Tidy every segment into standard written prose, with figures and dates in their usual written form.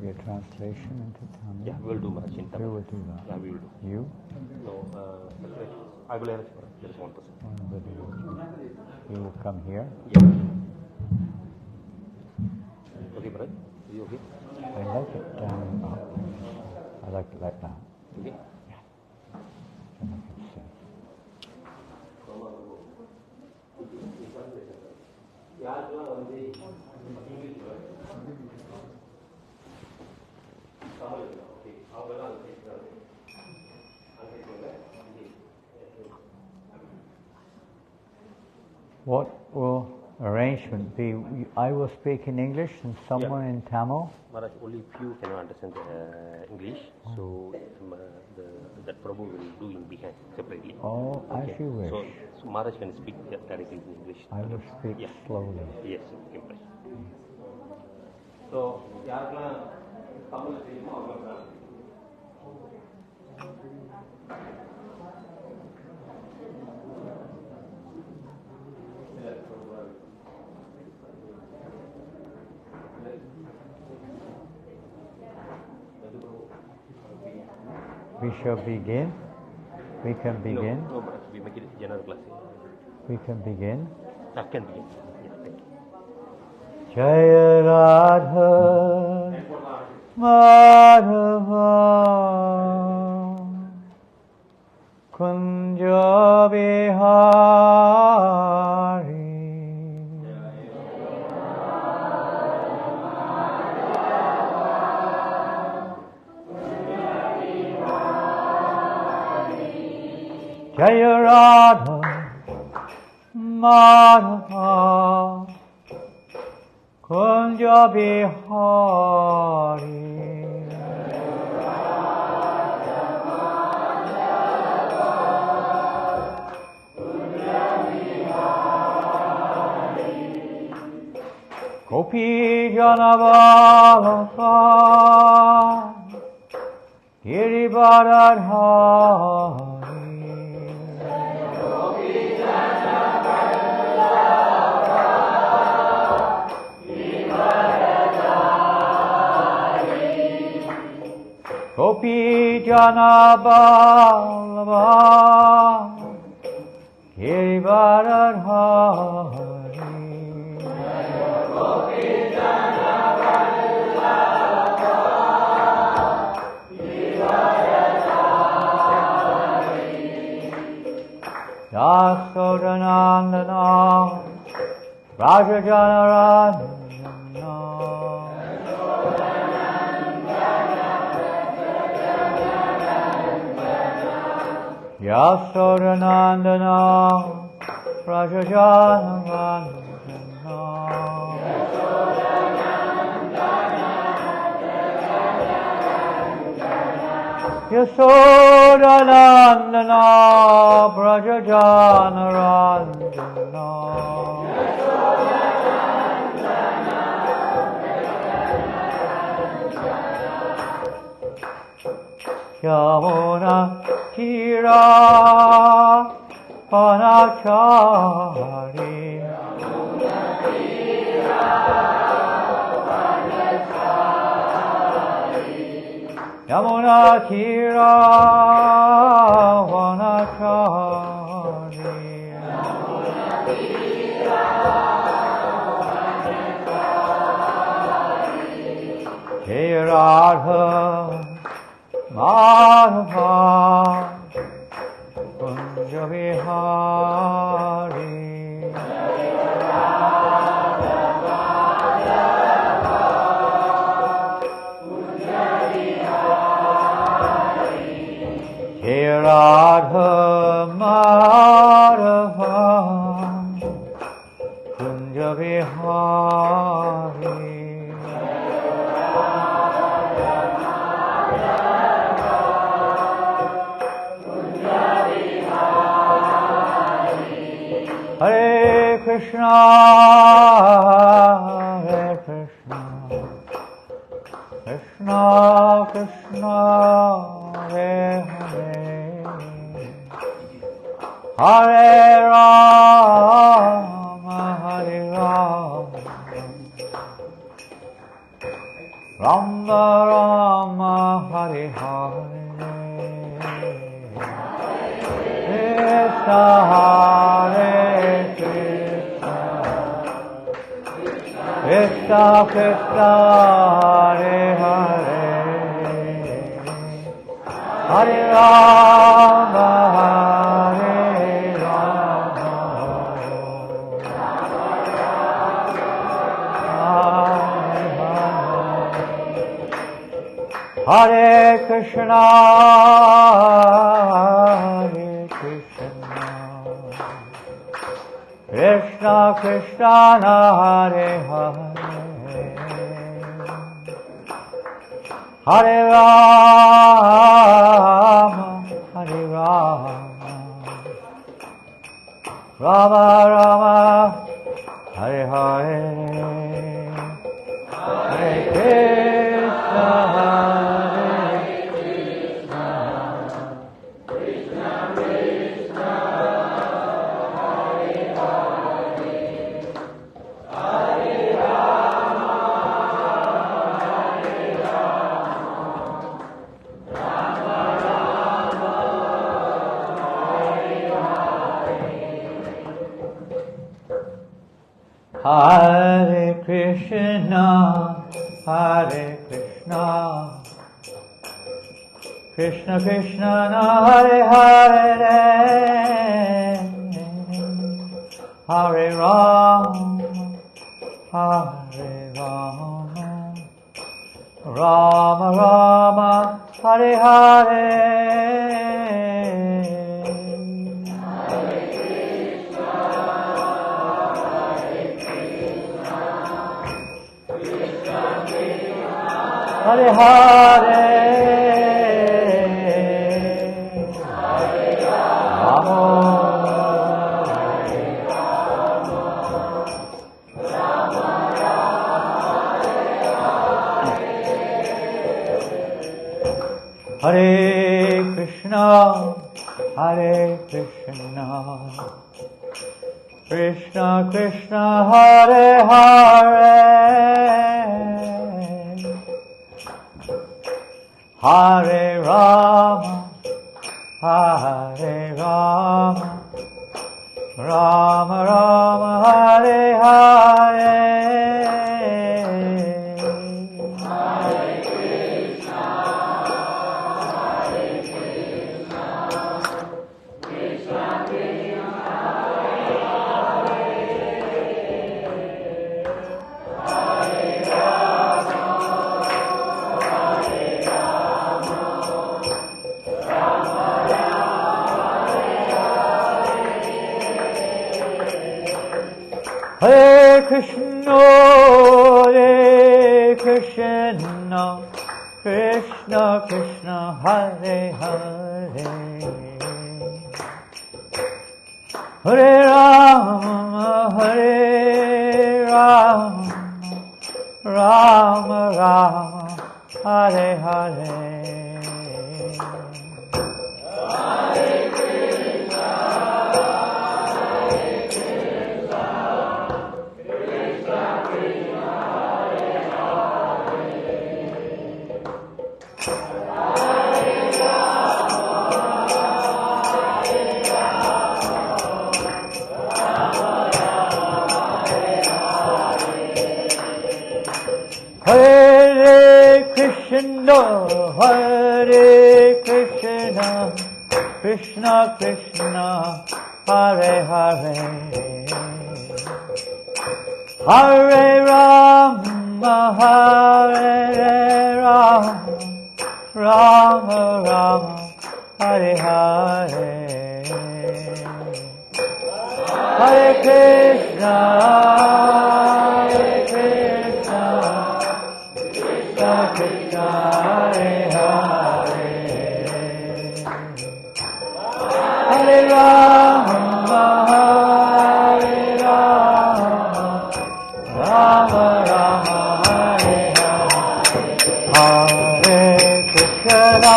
be a translation into Tamil? Yeah, we'll do Maharaj in Tamil. We will do that. Yeah, we will do. You? No, I will arrange for it. There is one person. You will come here? Yeah. Okay, Maharaj? Are you okay? I like it down up. I like it like that. Okay. Then I can see. What will arrangement be? I will speak in English and someone in Tamil? Maharaj, only few cannot understand English, so that Prabhu will do in behind separately. Oh, okay. As you wish. So Maharaj can speak directly in English. I will speak slowly. Yes, okay, Maharaj. So, யாருக்கெல்லாம் தமிழ் தெரியுமோ அவங்க We shall begin. We can begin. No, we make it general class. We can begin. I can begin. Yeah, thank you. Jaya Radha Madhava Kunja Bihari Jaya Radha Madhava Kunja Bihari Gopi Janavalaka Giribharadhari Gopi Janabalava Girivardhari Gopi Janabalava Girivardhari Yasodanandana Rajajanarandana Yasodanandana Rajajanarandana Yasodanandana Rajajanarandana Yamuna Tira Panachari Yamuna Tira Panachari Jaya Radha Madhava Kunja Bihari Jaya Radha Madhava Kunja Bihari Hare Krishna, Hare Krishna, Krishna Krishna, Hare Hare, Hare Rama, Hare Rama, Rama Rama Hare Hare Krishna Hare Krishna Krishna Krishna Hare Hare Hare Rama Hare Rama Hare Krishna Hare Krishna Krishna Krishna Hare Hare Hare Rama Hare Rama Rama Rama Hare Hare Hare Krishna Hare Krishna, Hare Krishna, Krishna Krishna Hare Hare, Hare Rama, Hare Rama, Rama Rama, Hare Hare. Hare Hare Rama Hare Krishna Hare Krishna Krishna Krishna Hare Hare Hare Rama, Hare Rama, Rama Rama, Hare Hare. Hare Krishna, Hare Krishna, Krishna Krishna, Hare Rama, Hare Rama. Hare Krishna, Hare Krishna, Krishna Krishna, Hare Hare, Hare Rama, Hare Rama, Rama Rama, Hare Hare. Hare Krishna, Hare Krishna, Krishna Krishna, Hare Hare, Hare Rama, Hare Rama, Rama Rama, Hare Krishna, Hare Krishna, Krishna Krishna, Hare Hare, Hare Rama, Hare Rama, Rama Rama, Hare Hare, Hare Krishna, Hare Krishna, Krishna Krishna, Hare Hare, Hare Rama, Hare Rama, Rama Rama, Hare Hare, Hare Krishna,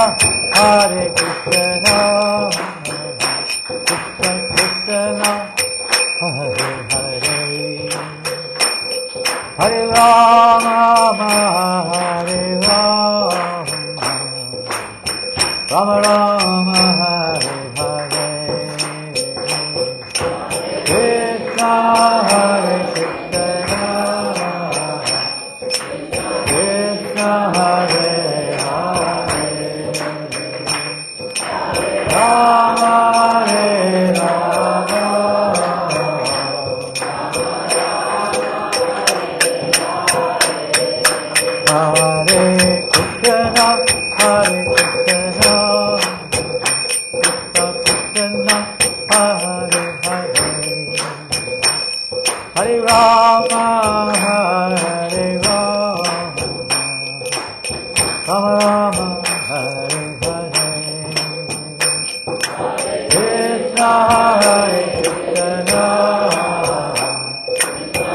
Hare Krishna, Krishna Krishna, Hare Hare, Hare Rama, Hare Rama Rama Hare Hare Krishna Hare Krishna Krishna Hare Hare Rama Hare Rama Hare Krishna Hare Krishna Krishna Hare Hare Hare Rama Hare Rama Rama Rama Hare Hare Krishna Hare Krishna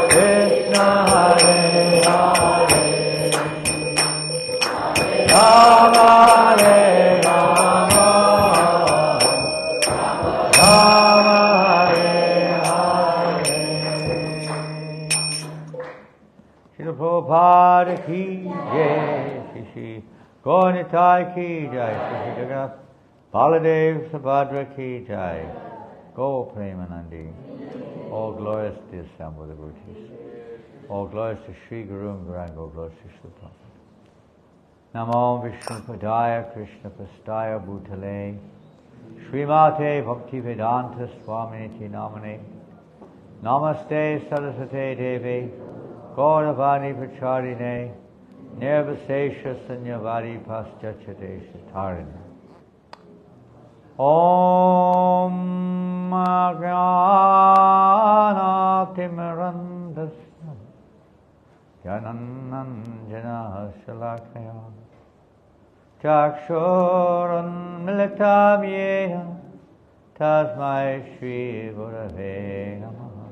Krishna Hare Hare Rama Hare Rama Rama Hare Hare Srila Prabhupada ki jai Shri Gauranitai ki jai Shri Jagannath Baladev Subhadra ki jai Go Premanandi. All glories to the assembled devotees. All glories to Sri Guru and Gauranga. All glories to Sri Prabhupada. Namo Vishnu Padaya Krishna Pastaya Bhutale Srimate Bhaktivedanta Swaminiti Namane Namaste Saraswate Devi Gauravani Pracharine Nirvasesha Sanyavari Paschachate Shatarine Om Agnanatimirandasya Janananjana Shalakaya Chakshurunmilitam yena Tasmai Shri Gurave Namaha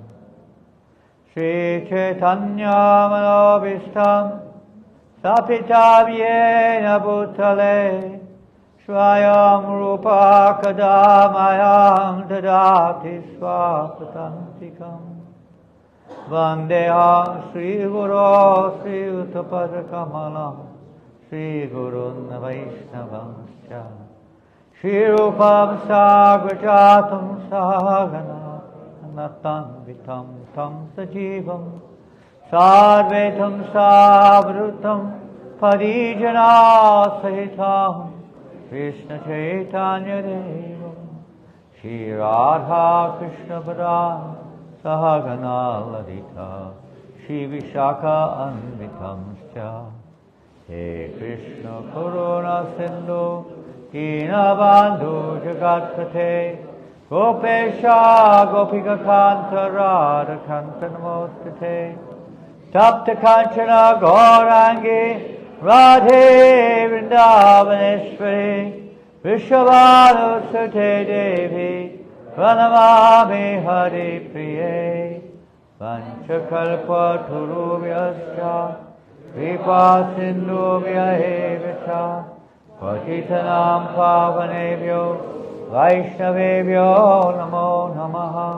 Shri Chaitanya Manobhistam Sapitam yena Bhutale Swayam Rupa Kadamayam Dadati Swapatantikam Vandeham Sri Guru Sri Uttapadakamalam Sri Gurun Vaishnavamscha Shri Rupam Sagrajatam Sahagana Anatan Vitam Tam Sajivam Sadvetam Savrutam Parijana Sahitam Krishna Chaitanya Devam Shri Radha Krishna Padam Sahagana Ladita Shri Vishaka Anvitamscha He Krishna Karuna Sindhu Dinabandhu Jagatpate Gopesha Gopika Kanta Radha Kanta Namostate Tapta Kanchana Gaurangi Radhe Vrindavaneshwari Vishwavadusate Devi Pranamami Hari Priye Vanchakalpa Turubhyascha Kripa Sindhubhya Evacha Patitanam Pavanebhyo Vaishnavebhyo Namo Namaha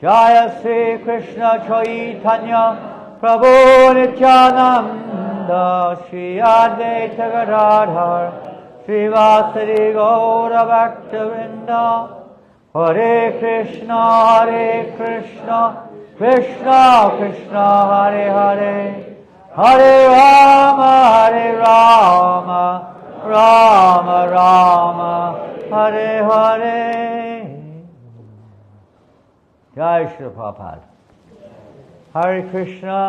Jaya Sri Krishna Chaitanya Prabhu Nityananda Shri Advaita Gadadhar Srivasari Gaura Bhaktivinoda Hare Krishna Krishna Krishna Hare Hare Hare Rama Rama Rama Hare Hare Jai Shri Prabhupada. Hare Krishna.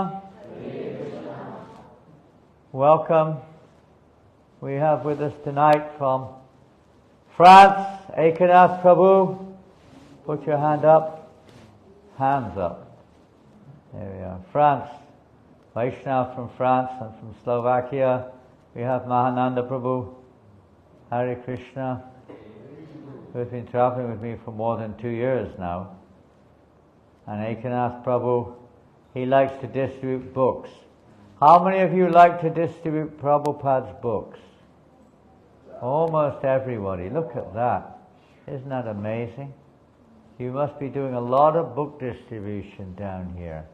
Welcome. We have with us tonight from France, Ekanath Prabhu. Put your hand up. Hands up. There we are. France. Vaishnav from France and from Slovakia. We have Mahananda Prabhu. Hare Krishna. Who's been traveling with me for more than 2 years now. And Ekanath Prabhu, he likes to distribute books. How many of you like to distribute Prabhupada's books? Almost everybody. Look at that. Isn't that amazing? You must be doing a lot of book distribution down here.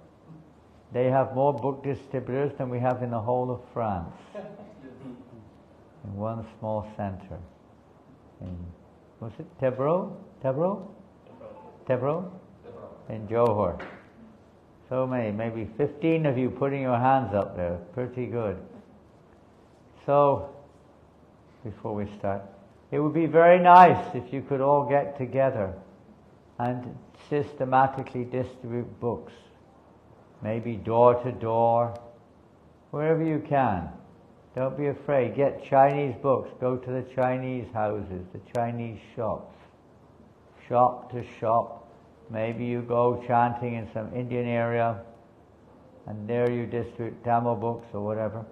They have more book distributors than we have in the whole of France. In one small center. in, was it Tebro? In Johor. So many, maybe 15 of you putting your hands up there. Pretty good. So, before we start, it would be very nice if you could all get together and systematically distribute books. Maybe door to door, wherever you can. Don't be afraid. Get Chinese books. Go to the Chinese houses, the Chinese shops. Shop to shop. Maybe you go chanting in some Indian area and there you distribute Tamil books or whatever.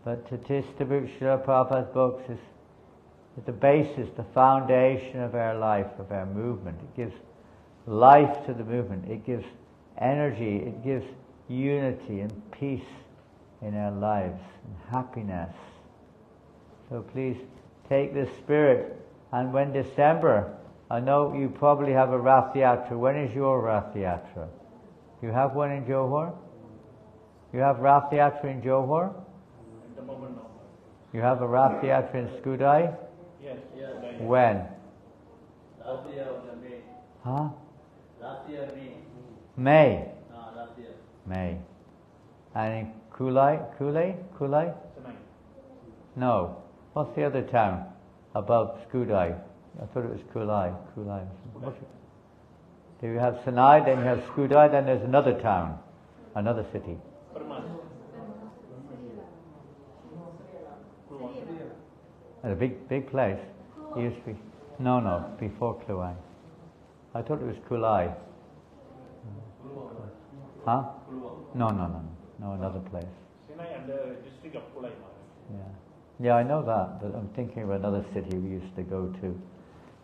But to distribute Srila Prabhupada's books is the basis, the foundation of our life, of our movement. It gives life to the movement. It gives energy. It gives unity and peace in our lives and happiness. So please take this spirit. And when December, I know you probably have a Rath Yatra. When is your Rath Yatra? You have one in Johor? You have Rath Yatra in Johor? At the moment, no. You have a Rath Yatra in Skudai? Yes. When? Last year May. Huh? Last year May. May. Last year. May. And in Kulai? Tonight. No. What's the other town above Skudai? I thought it was Kulai. Do you have Sanai, then you have Skudai, then there's another town, another city. And a big place. It used to be. No, before Kluang. I thought it was Kulai. Huh? No, another place. Sinai under district of Kulai. Yeah, I know that, but I'm thinking of another city we used to go to,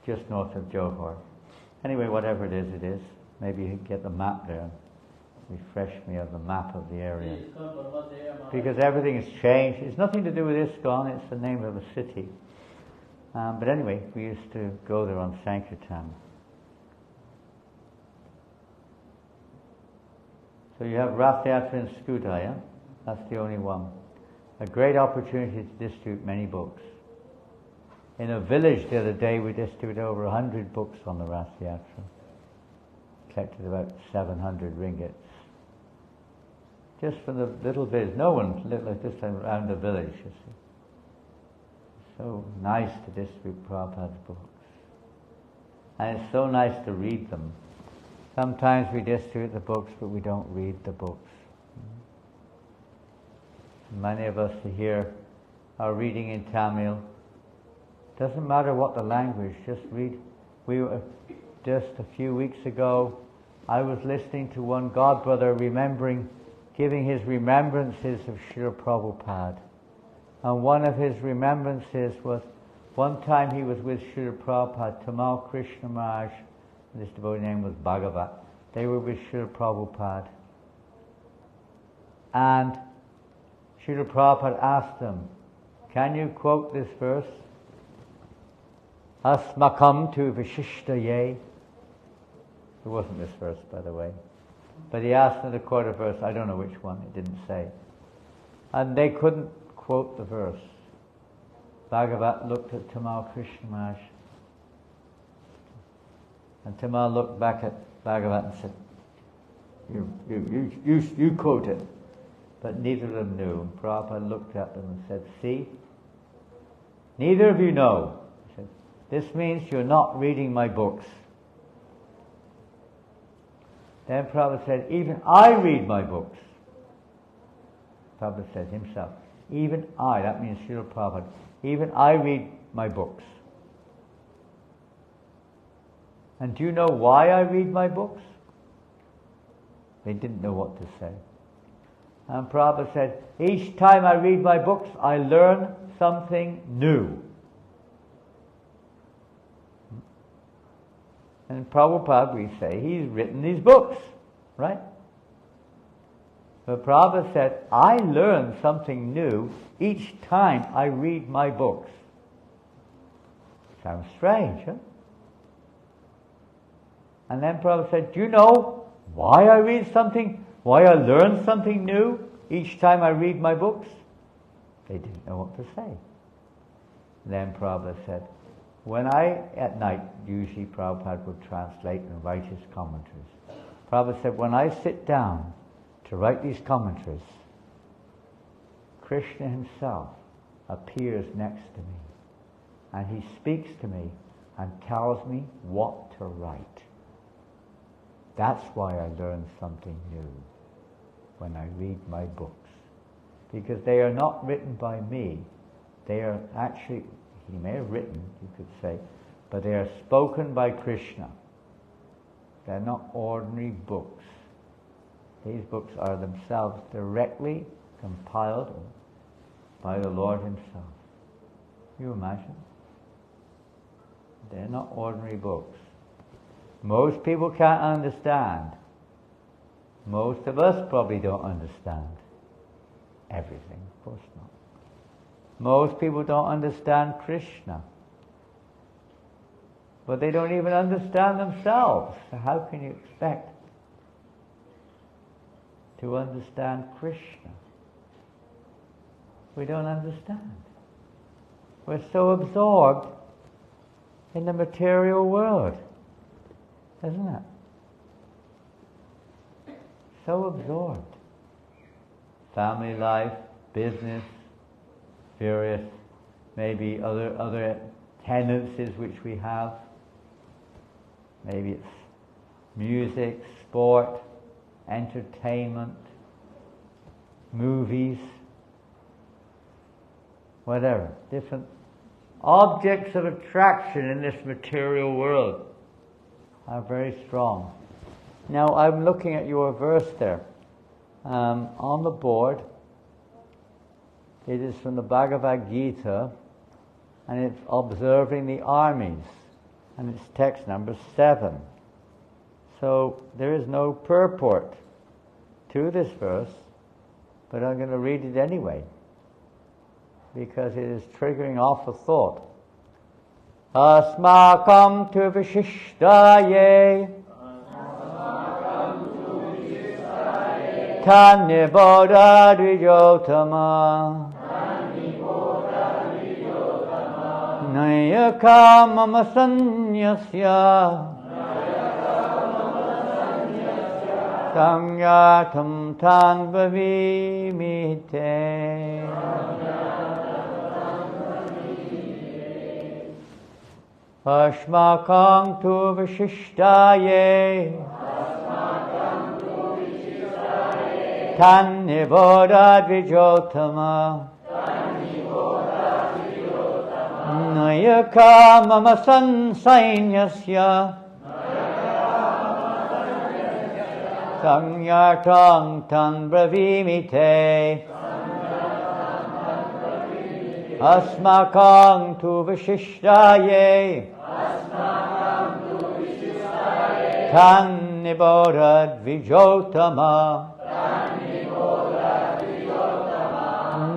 just north of Johor. Anyway, whatever it is. Maybe you can get the map there. Refresh me of the map of the area. Because everything has changed. It's nothing to do with ISKCON, it's the name of a city. But anyway, we used to go there on Sankirtan. So you have Rath Yatra in Skudai, yeah? That's the only one. A great opportunity to distribute many books. In a village the other day, we distributed over 100 books on the Rath Yatra. Collected about 700 ringgits. Just from the little village. No one lived like this around the village, you see. So nice to distribute Prabhupada's books. And it's so nice to read them. Sometimes we distribute the books, but we don't read the books. Many of us here are reading in Tamil. Doesn't matter what the language, just read. We were just a few weeks ago, I was listening to one godbrother giving his remembrances of Srila Prabhupada. And one of his remembrances was, one time he was with Srila Prabhupada, Tamal Krishna Maharaj, and this devotee name was Bhagavat. They were with Srila Prabhupada. And Srila Prabhupada asked them, can you quote this verse? Asmakam tu vishishtaye. It wasn't this verse, by the way. But he asked them to quote a verse. I don't know which one, it didn't say. And they couldn't quote the verse. Bhagavat looked at Tamal Krishna Maharaj. And Tamal looked back at Bhagavat and said, you quote it. But neither of them knew. And Prabhupada looked at them and said, see, neither of you know. He said, this means you're not reading my books. Then Prabhupada said, even I read my books. Prabhupada said himself, even I, that means Srila Prabhupada, even I read my books. And do you know why I read my books? They didn't know what to say. And Prabhupada said, each time I read my books, I learn something new. And Prabhupada, we say, he's written these books, right? But Prabhupada said, I learn something new each time I read my books. Sounds strange, huh? And then Prabhupada said, do you know why I learn something new each time I read my books? They didn't know what to say. Then Prabhupada said, when I, at night, usually Prabhupada would translate and write his commentaries. Prabhupada said, when I sit down to write these commentaries, Krishna himself appears next to me, and he speaks to me and tells me what to write. That's why I learn something new when I read my books. Because they are not written by me. They are actually, he may have written, you could say, but they are spoken by Krishna. They're not ordinary books. These books are themselves directly compiled by the Lord himself. You imagine? They're not ordinary books. Most people can't understand. Most of us probably don't understand everything, of course not. Most people don't understand Krishna. But they don't even understand themselves. So how can you expect to understand Krishna? We don't understand. We're so absorbed in the material world, isn't it? So absorbed. Family life, business, various maybe other tendencies which we have. Maybe it's music, sport, entertainment, movies, whatever. Different objects of attraction in this material world are very strong. Now I'm looking at your verse there. On the board, it is from the Bhagavad Gita, and it's observing the armies, and it's text number 7. So there is no purport to this verse, but I'm going to read it anyway, because it is triggering off a thought. Asmakam tu vishishtaye Taniboda dvijotama Nayaka mama sanyasya Samyatam tanvavimite. Ashmakam tu vishishtaye Taniboda dvijotama Nayaka mama sansainyasya Samyatam tanvavimite. Asmakam tu vishishtaye Taniboda dvijotama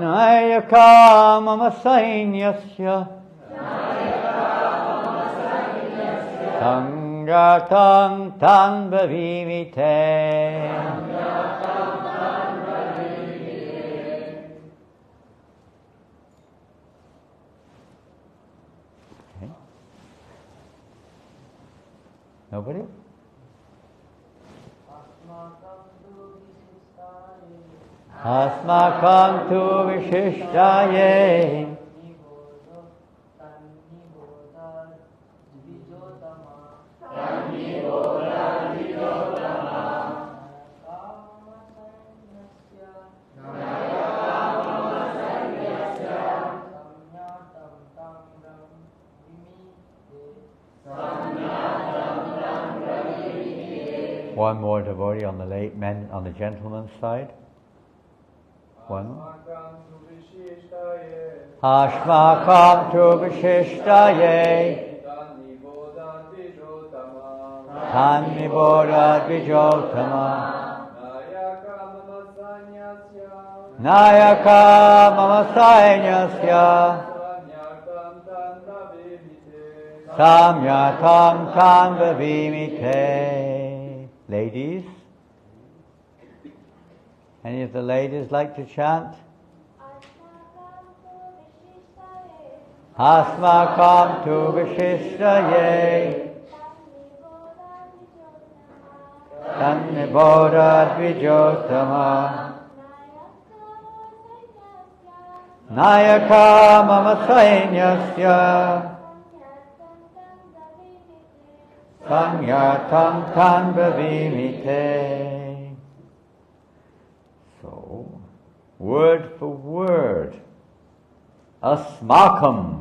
Nayaka mama sainyasya Sangatam tanvavimite. Okay. Nobody? Asmakam tu vishishtaye One more devotee on the late men, on the gentleman's side. One. Ashmakam tu vishishtaye Taniboda dvijotama Nayaka mama sainyasya Samyatam tanvavimite. Ladies? Any of the ladies like to chant? Asmakam tu Vishishtaye Tannibodat Vijotama Nayaka Mama Sainyasya Sanyatam Tan Bhavimite. So, word for word. Asmakam,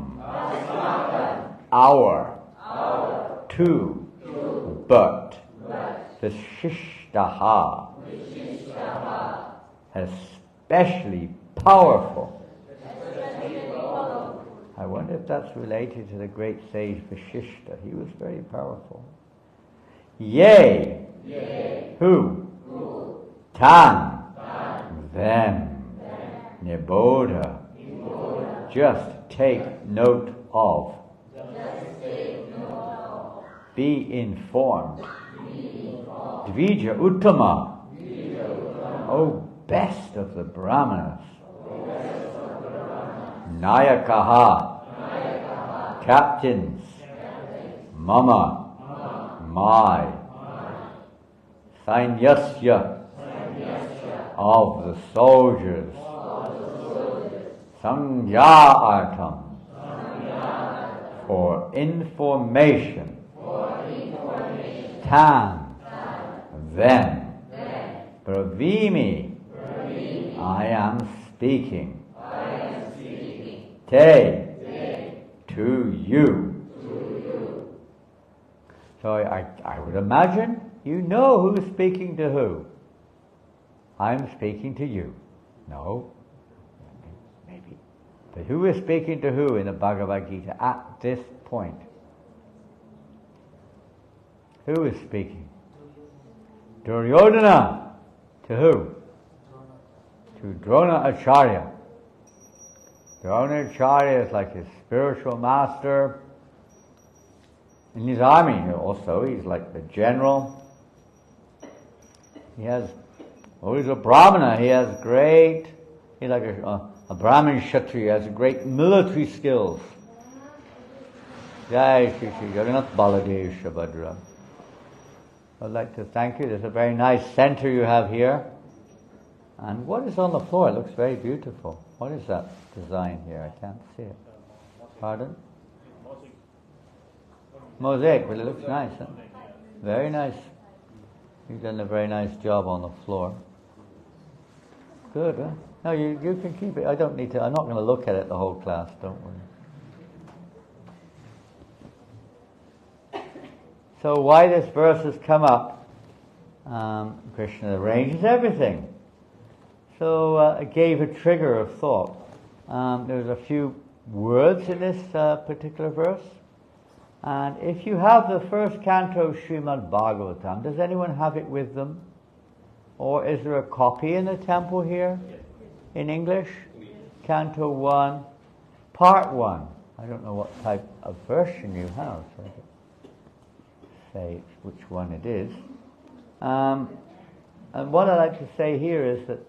our, two, but, Vishishtaha, especially powerful. I wonder if that's related to the great sage Vishishta. He was very powerful. Yea, who? Tan, them, Niboda, just take note of. Be informed. Dvija Uttama, O best of the Brahmanas. Nayakaha, captains. Mama, my. Sainyasya, of the soldiers. Sangyāartam, for information. Tam, them. Bravimi, I am speaking. Te, to you. So I would imagine you know who's speaking to who. I'm speaking to you. No. Maybe. But who is speaking to who in the Bhagavad Gita at this point? Who is speaking? Duryodhana. To who? To Drona Acharya. Drona Acharya is like his spiritual master. In his army also, he's like the general. He's a Brahmana, he's like a Brahmin Kshatriya, has great military skills. Jai Shri Shri Jagannath Baladev Shabhadra. I'd like to thank you. There's a very nice center you have here. And what is on the floor? It looks very beautiful. What is that design here? I can't see it. Pardon? Mosaic, but it looks nice. Huh? Very nice. You've done a very nice job on the floor. Good, huh? No, you can keep it. I don't need to. I'm not going to look at it the whole class. Don't worry. So why this verse has come up? Krishna arranges everything. So it gave a trigger of thought. There's a few words in this particular verse. And if you have the first canto of Srimad Bhagavatam, does anyone have it with them? Or is there a copy in the temple here? In English? Canto 1, Part 1. I don't know what type of version you have, so I can say which one it is. And what I'd like to say here is that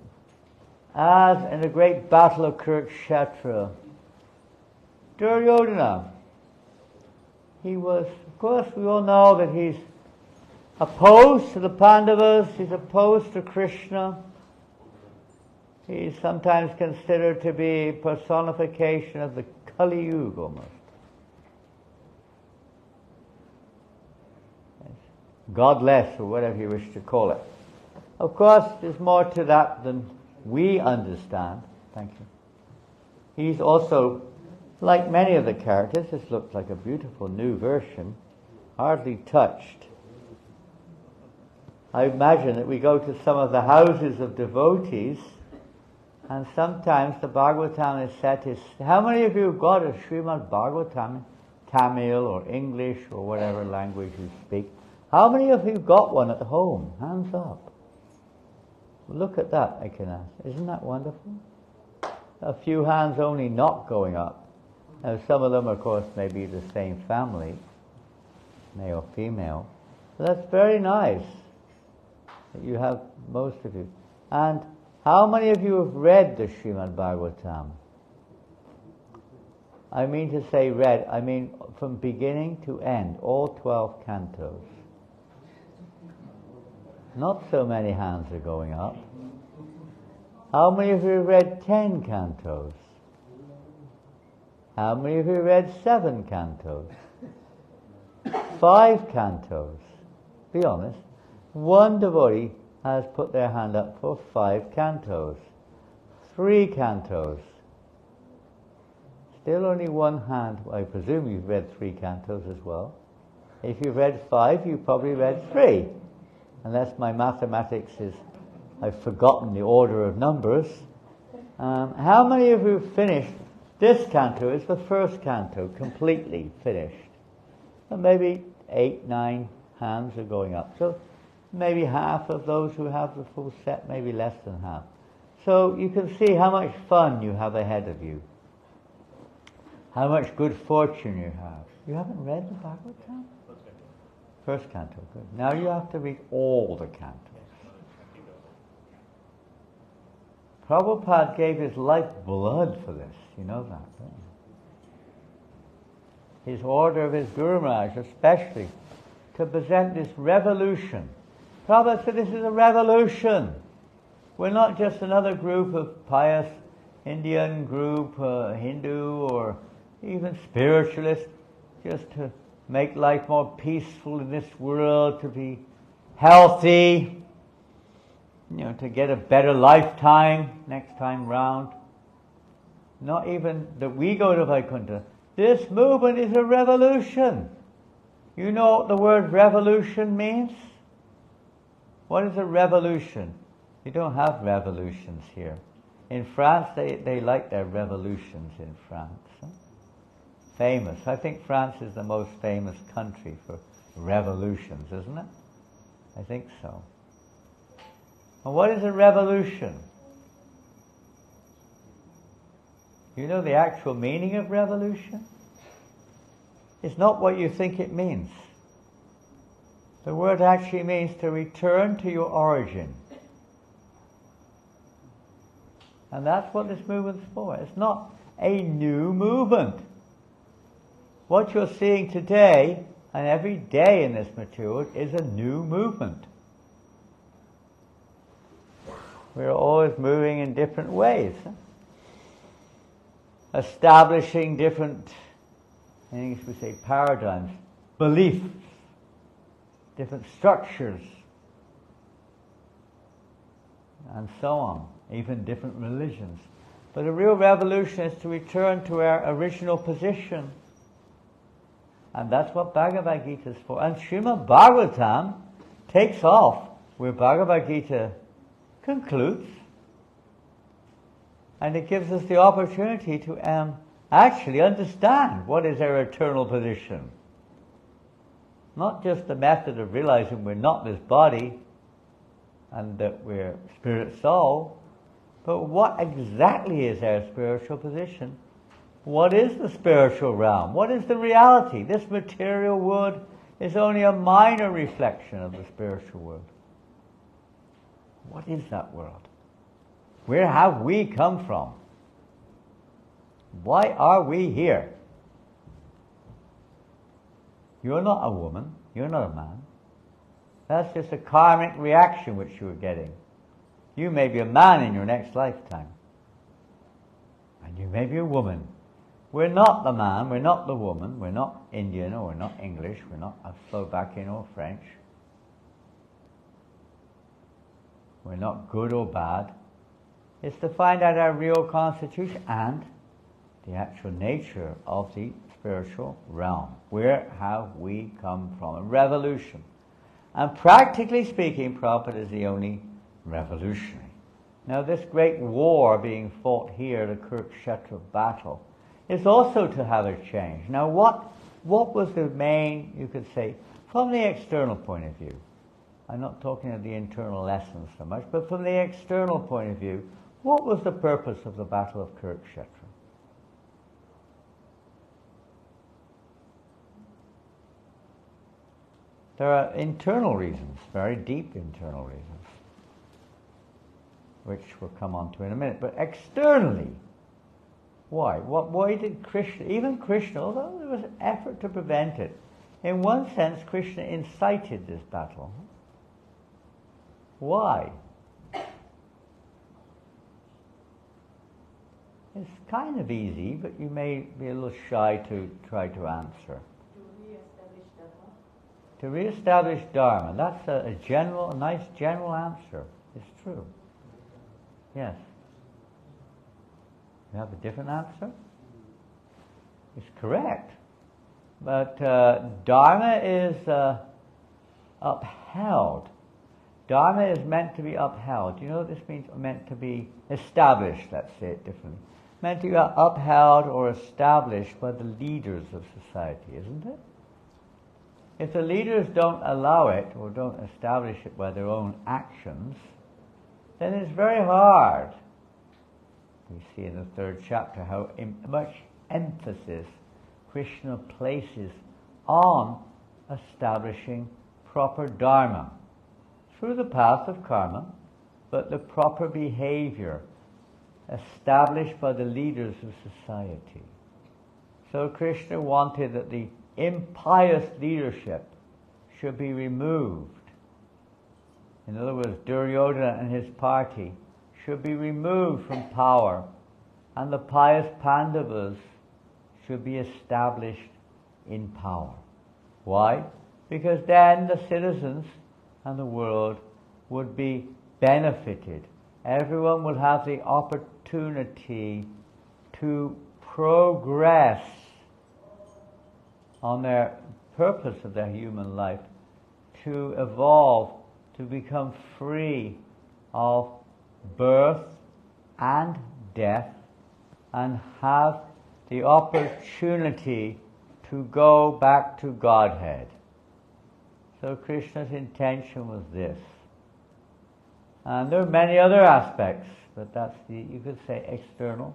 as in the great battle of Kurukshetra, Duryodhana, he was, of course, we all know that he's opposed to the Pandavas, he's opposed to Krishna. He's sometimes considered to be personification of the Kali Yuga almost. Godless, or whatever you wish to call it. Of course, there's more to that than we understand. Thank you. He's also, like many of the characters, this looks like a beautiful new version, hardly touched. I imagine that we go to some of the houses of devotees, and sometimes the Bhagavatam is set as, how many of you have got a Srimad Bhagavatam, Tamil or English or whatever language you speak? How many of you got one at home? Hands up. Look at that, I can ask. Isn't that wonderful? A few hands only not going up. Now some of them, of course, may be the same family, male or female. But that's very nice that you have, most of you. And how many of you have read the Srimad Bhagavatam? I mean to say read, I mean from beginning to end, all 12 cantos. Not so many hands are going up. How many of you read 10 cantos? How many of you read 7 cantos? 5 cantos? Be honest. One devotee has put their hand up for 5 cantos. 3 cantos. Still only one hand. I presume you've read 3 cantos as well. If you've read 5, you probably read 3. Unless my mathematics is, I've forgotten the order of numbers. How many of you finished? This canto is the first canto, completely finished. And maybe 8, 9 hands are going up. So maybe half of those who have the full set, maybe less than half. So you can see how much fun you have ahead of you. How much good fortune you have. You haven't read the Bhagavatam? First canto, good. Now you have to read all the cantos. Prabhupada gave his life blood for this. You know that, don't you? His order of his Guru Maharaj, especially, to present this revolution. Prabhupada said this is a revolution. We're not just another group of pious Indian group, Hindu or even spiritualist, just to make life more peaceful in this world, to be healthy, to get a better lifetime next time round. Not even that we go to Vaikuntha. This movement is a revolution. You know what the word revolution means? What is a revolution? You don't have revolutions here. In France, they like their revolutions in France. Famous. I think France is the most famous country for revolutions, isn't it? I think so. And what is a revolution? You know the actual meaning of revolution? It's not what you think it means. The word actually means to return to your origin. And that's what this movement's for. It's not a new movement. What you're seeing today, and every day in this material, is a new movement. We're always moving in different ways. Establishing different, in English we say paradigms, beliefs, different structures, and so on, even different religions. But a real revolution is to return to our original position. And that's what Bhagavad Gita is for. And Srimad Bhagavatam takes off where Bhagavad Gita concludes. And it gives us the opportunity to actually understand what is our eternal position. Not just the method of realizing we're not this body and that we're spirit soul, but what exactly is our spiritual position? What is the spiritual realm? What is the reality? This material world is only a minor reflection of the spiritual world. What is that world? Where have we come from? Why are we here? You're not a woman. You're not a man. That's just a karmic reaction which you're getting. You may be a man in your next lifetime. And you may be a woman. We're not the man, we're not the woman, we're not Indian or we're not English, we're not Slovakian or French. We're not good or bad. It's to find out our real constitution and the actual nature of the spiritual realm. Where have we come from? A revolution. And practically speaking, Prabhupada is the only revolutionary. Now this great war being fought here, the Kurukshetra battle, is also to have a change. Now what was the main, you could say, from the external point of view? I'm not talking of the internal lessons so much, but from the external point of view, what was the purpose of the Battle of Kurukshetra? There are internal reasons, very deep internal reasons, which we'll come on to in a minute. But externally, Why? Why did Krishna, even Krishna, although there was an effort to prevent it, in one sense Krishna incited this battle. Why? It's kind of easy, but you may be a little shy to try to answer. To re-establish Dharma. That's a nice general answer. It's true. Yes. You have a different answer? It's correct. But Dharma is upheld. Dharma is meant to be upheld. Do you know what this means? Meant to be established, let's say it differently. Meant to be upheld or established by the leaders of society, isn't it? If the leaders don't allow it or don't establish it by their own actions, then it's very hard. We see in the 3rd chapter how much emphasis Krishna places on establishing proper dharma through the path of karma, but the proper behavior established by the leaders of society. So Krishna wanted that the impious leadership should be removed. In other words, Duryodhana and his party should be removed from power, and the pious Pandavas should be established in power. Why? Because then the citizens and the world would be benefited. Everyone will have the opportunity to progress on their purpose of their human life, to evolve, to become free of birth and death, and have the opportunity to go back to Godhead. So Krishna's intention was this. And there are many other aspects, but that's you could say, external.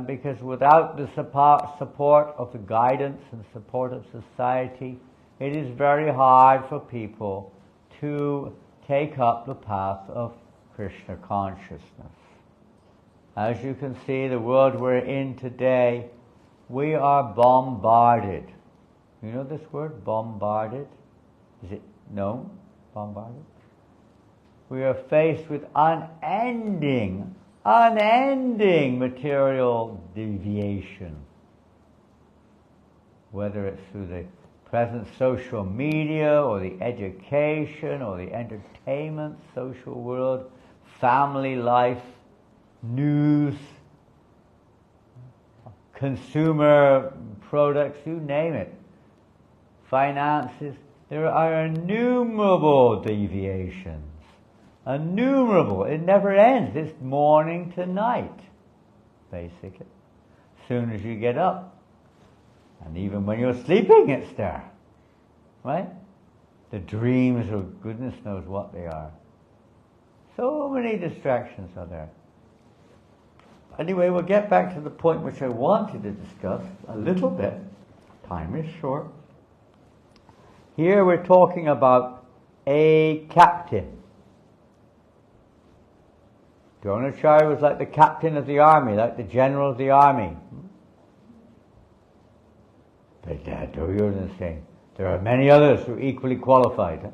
Because without the support of the guidance and support of society, it is very hard for people to take up the path of Krishna consciousness. As you can see, the world we're in today, we are bombarded. You know this word, bombarded? Is it known, bombarded? We are faced with unending material deviation. Whether it's through the present social media, or the education, or the entertainment, social world, family life, news, consumer products, you name it, finances, there are innumerable deviations. Innumerable. It never ends. It's morning to night, basically. As soon as you get up. And even when you're sleeping, it's there. Right? The dreams of goodness knows what they are. So many distractions are there. Anyway, we'll get back to the point which I wanted to discuss a little bit. Time is short. Here we're talking about a captain. Dronacharya was like the captain of the army, like the general of the army. But Duryodhana is saying, there are many others who are equally qualified. Huh?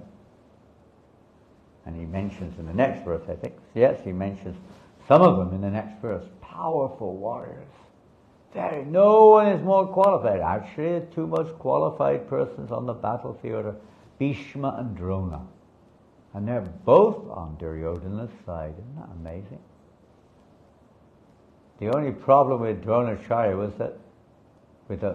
And he mentions in the next verse, I think. Yes, he mentions some of them in the next verse. Powerful warriors. No one is more qualified. Actually, the two most qualified persons on the battlefield are Bhishma and Drona. And they're both on Duryodhana's side. Isn't that amazing? The only problem with Dronacharya was that, we could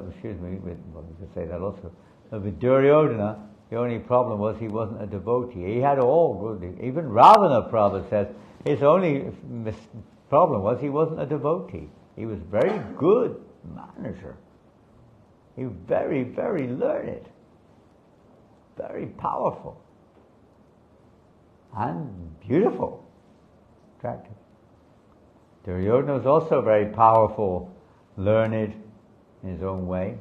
say that also, but with Duryodhana, the only problem was he wasn't a devotee. He had all good. Even Ravana Prabhu says his only problem was he wasn't a devotee. He was very good manager. He was very, very learned, very powerful, and beautiful, attractive. Duryodhana was also very powerful, learned in his own way,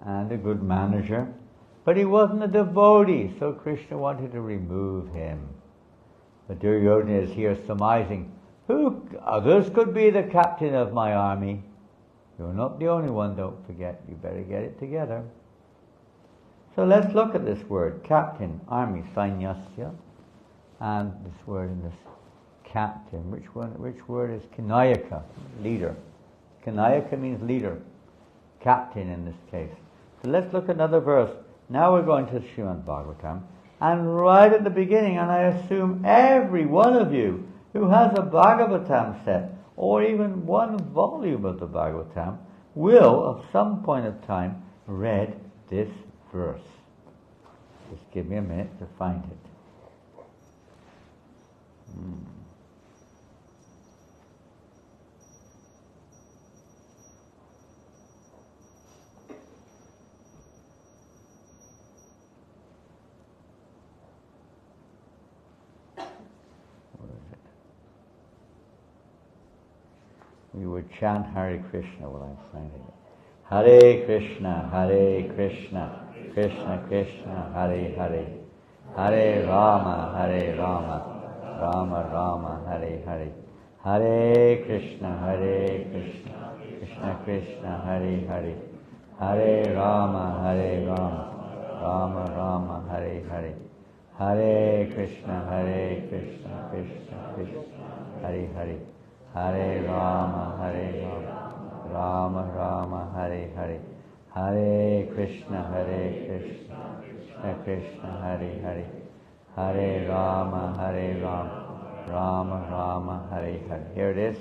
and a good manager. But he wasn't a devotee, so Krishna wanted to remove him. But Duryodhana is here surmising Others could be the captain of my army. You're not the only one, don't forget. You better get it together. So let's look at this word, captain, army, sainyasya, and this word in this captain. Which word is kinayaka, leader? Kinayaka means leader, captain in this case. So let's look at another verse. Now we're going to Srimad Bhagavatam, and right at the beginning, and I assume every one of you who has a Bhagavatam set, or even one volume of the Bhagavatam, will, at some point of time, read this verse. Just give me a minute to find it. We would chant Hare Krishna while I'm finding it. Hare Krishna, Krishna Krishna, Hare Hare, Hare Rama, Rama Rama, Hare Hare, Hare Krishna, Krishna Krishna, Hare Hare, Hare Rama, Rama Rama, Hare Hare, Hare Krishna, Krishna Krishna, Hare Hare, Hare Rama, Rama Rama, Hare Hare, Hare Krishna, Krishna Krishna, Hare Hare, Hare Rama, Rama Rama, Hare Hare. Here it is.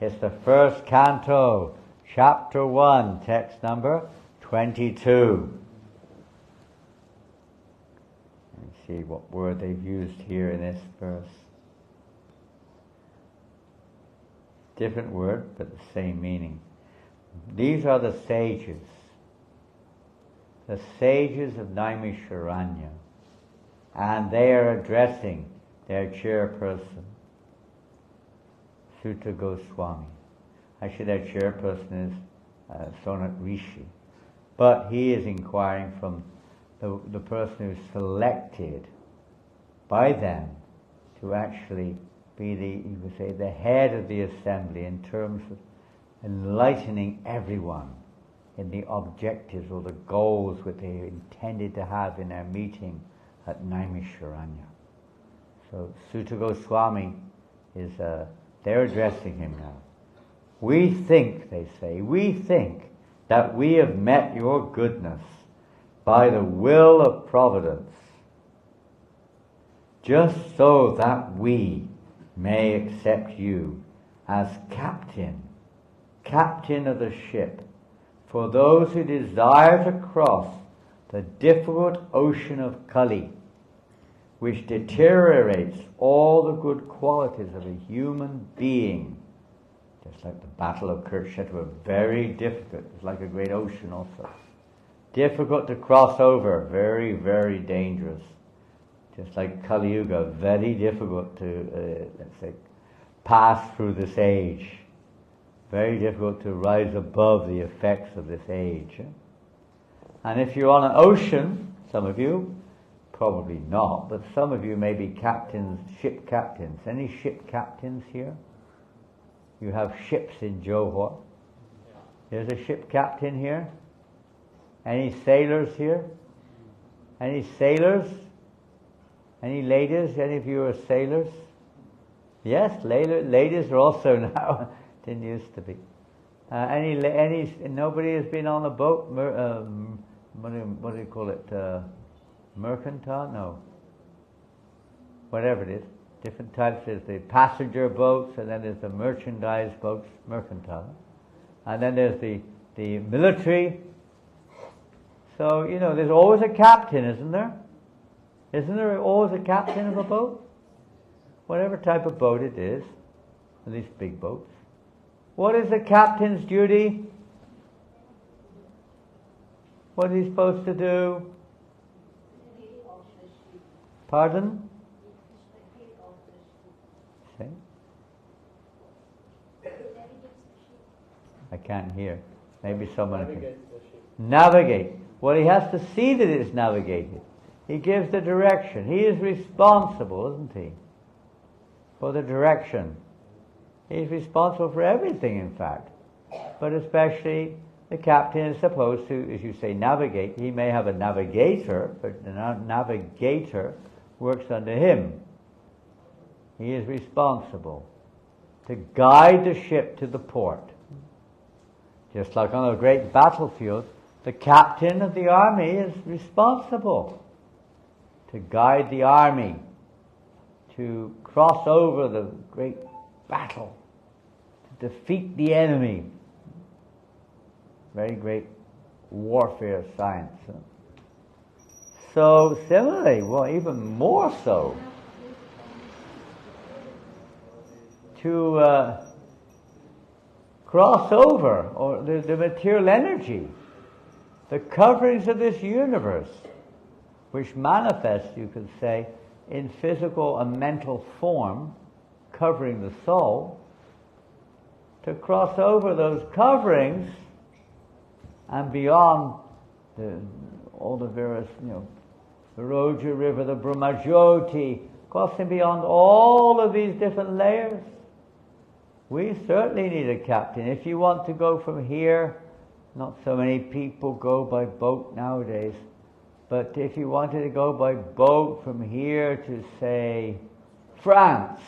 It's the first canto, chapter 1, text number 22. Let's see what word they've used here in this verse. Different word, but the same meaning. These are the sages of Naimisharanya, and they are addressing their chairperson, Sutta Goswami. Actually, their chairperson is Sonat Rishi, but he is inquiring from the person who's selected by them to actually be you would say, the head of the assembly in terms of enlightening everyone in the objectives or the goals which they intended to have in their meeting at Naimisharanya. So Sutta Goswami is, they're addressing him now. We think, they say, that we have met your goodness by the will of providence, just so that we may accept you as captain of the ship, for those who desire to cross the difficult ocean of Kali, which deteriorates all the good qualities of a human being. Just like the Battle of Kurukshetra, very difficult. It's like a great ocean also. Difficult to cross over, very, very dangerous. Just like Kali Yuga, very difficult to, let's say, pass through this age. Very difficult to rise above the effects of this age. And if you're on an ocean, some of you, probably not, but some of you may be captains, ship captains. Any ship captains here? You have ships in Johor. There's a ship captain here. Any sailors here? Any sailors? Any ladies? Any of you are sailors? Yes, ladies are also now. Didn't used to be. Nobody has been on a boat? What do you call it? Mercantile? No. Whatever it is. Different types. There's the passenger boats, and then there's the merchandise boats, mercantile. And then there's the military. So, there's always a captain, isn't there? Isn't there always a captain of a boat? Whatever type of boat it is, at least big boats. What is the captain's duty? What is he supposed to do? Pardon? Say? I can't hear. Maybe someone can. Navigate. Well, he has to see that it's navigated. He gives the direction. He is responsible, isn't he, for the direction. He's responsible for everything, in fact. But especially the captain is supposed to, as you say, navigate. He may have a navigator, but the navigator works under him. He is responsible to guide the ship to the port. Just like on a great battlefield, the captain of the army is responsible to guide the army to cross over the great battle, to defeat the enemy. Very great warfare science. So similarly, well, even more so, to cross over, or the material energy, the coverings of this universe, which manifests, you could say, in physical and mental form, covering the soul, to cross over those coverings and beyond all the various, the Roja River, the Brahmajyoti, crossing beyond all of these different layers. We certainly need a captain. If you want to go from here, not so many people go by boat nowadays, but if you wanted to go by boat from here to, say, France,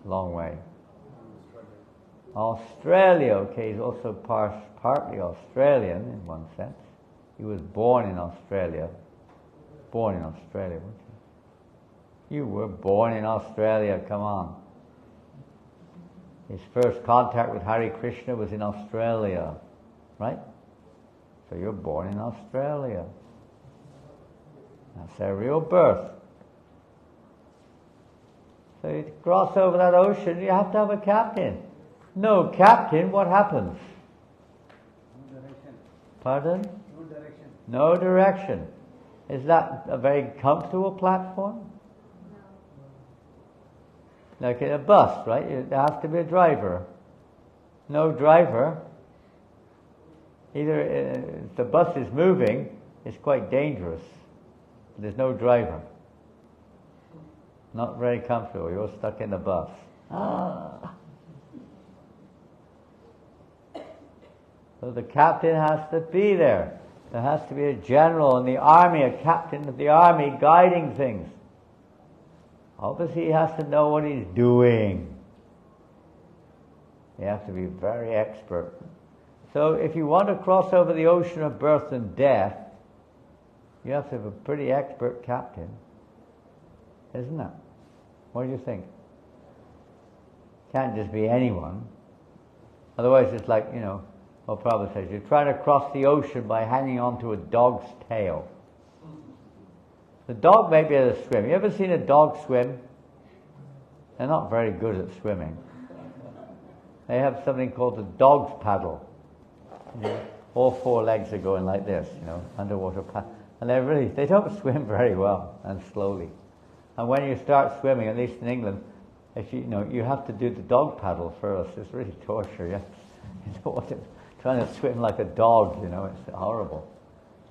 long way. Australia, okay, he's also partly Australian in one sense. He was born in Australia. Born in Australia, weren't you? You were born in Australia, come on. His first contact with Hare Krishna was in Australia, right? So you're born in Australia. That's their real birth. So you cross over that ocean, you have to have a captain. No captain, what happens? No direction. Pardon? No direction. No direction. Is that a very comfortable platform? Like in a bus, right? There has to be a driver. No driver. Either if the bus is moving, it's quite dangerous. There's no driver. Not very comfortable. You're stuck in the bus. So the captain has to be there. There has to be a general in the army, a captain of the army guiding things. Obviously he has to know what he's doing. You have to be very expert. So if you want to cross over the ocean of birth and death, you have to have a pretty expert captain. Isn't it? What do you think? Can't just be anyone. Otherwise it's like, what Prabhupada says, you're trying to cross the ocean by hanging on to a dog's tail. The dog may be able to swim. You ever seen a dog swim? They're not very good at swimming. They have something called the dog's paddle. All four legs are going like this, underwater paddle. And they don't swim very well and slowly. And when you start swimming, at least in England, if you have to do the dog paddle first. It's really torture. Trying to swim like a dog, it's horrible.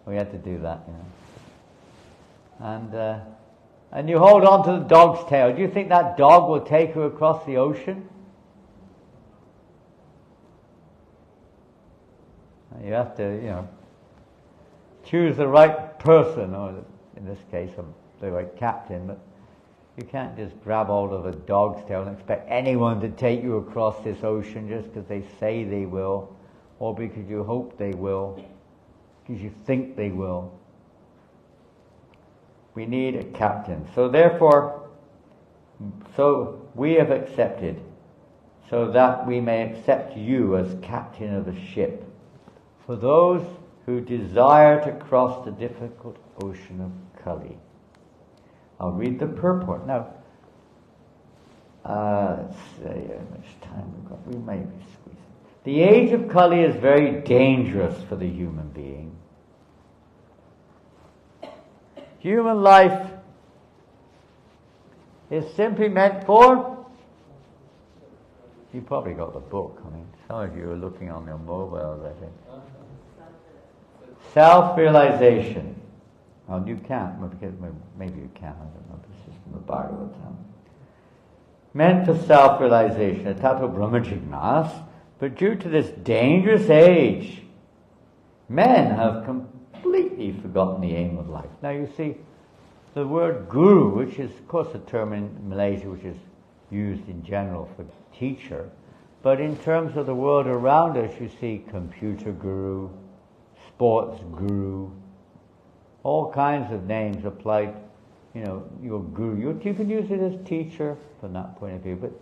We had to do that, And you hold on to the dog's tail. Do you think that dog will take you across the ocean? You have to, choose the right person, or in this case, the right captain, but you can't just grab hold of a dog's tail and expect anyone to take you across this ocean just because they say they will, or because you hope they will, because you think they will. We need a captain. So therefore, we have accepted, so that we may accept you as captain of the ship, for those who desire to cross the difficult ocean of Kali. I'll read the purport. Now, let's see how much time we've got. We may be squeezing. The age of Kali is very dangerous for the human being. Human life is simply meant for... You probably got the book. Some of you are looking on your mobiles, I think. Self-realization. Well, you can't, because maybe you can, I don't know, this is from the Bhagavatam. meant for self-realization, tato brahmajignas, but due to this dangerous age, men have completely forgotten the aim of life. Now you see, the word guru, which is of course a term in Malaysia which is used in general for teacher, but in terms of the world around us you see computer guru, sports guru, all kinds of names applied, your guru. You can use it as teacher from that point of view, but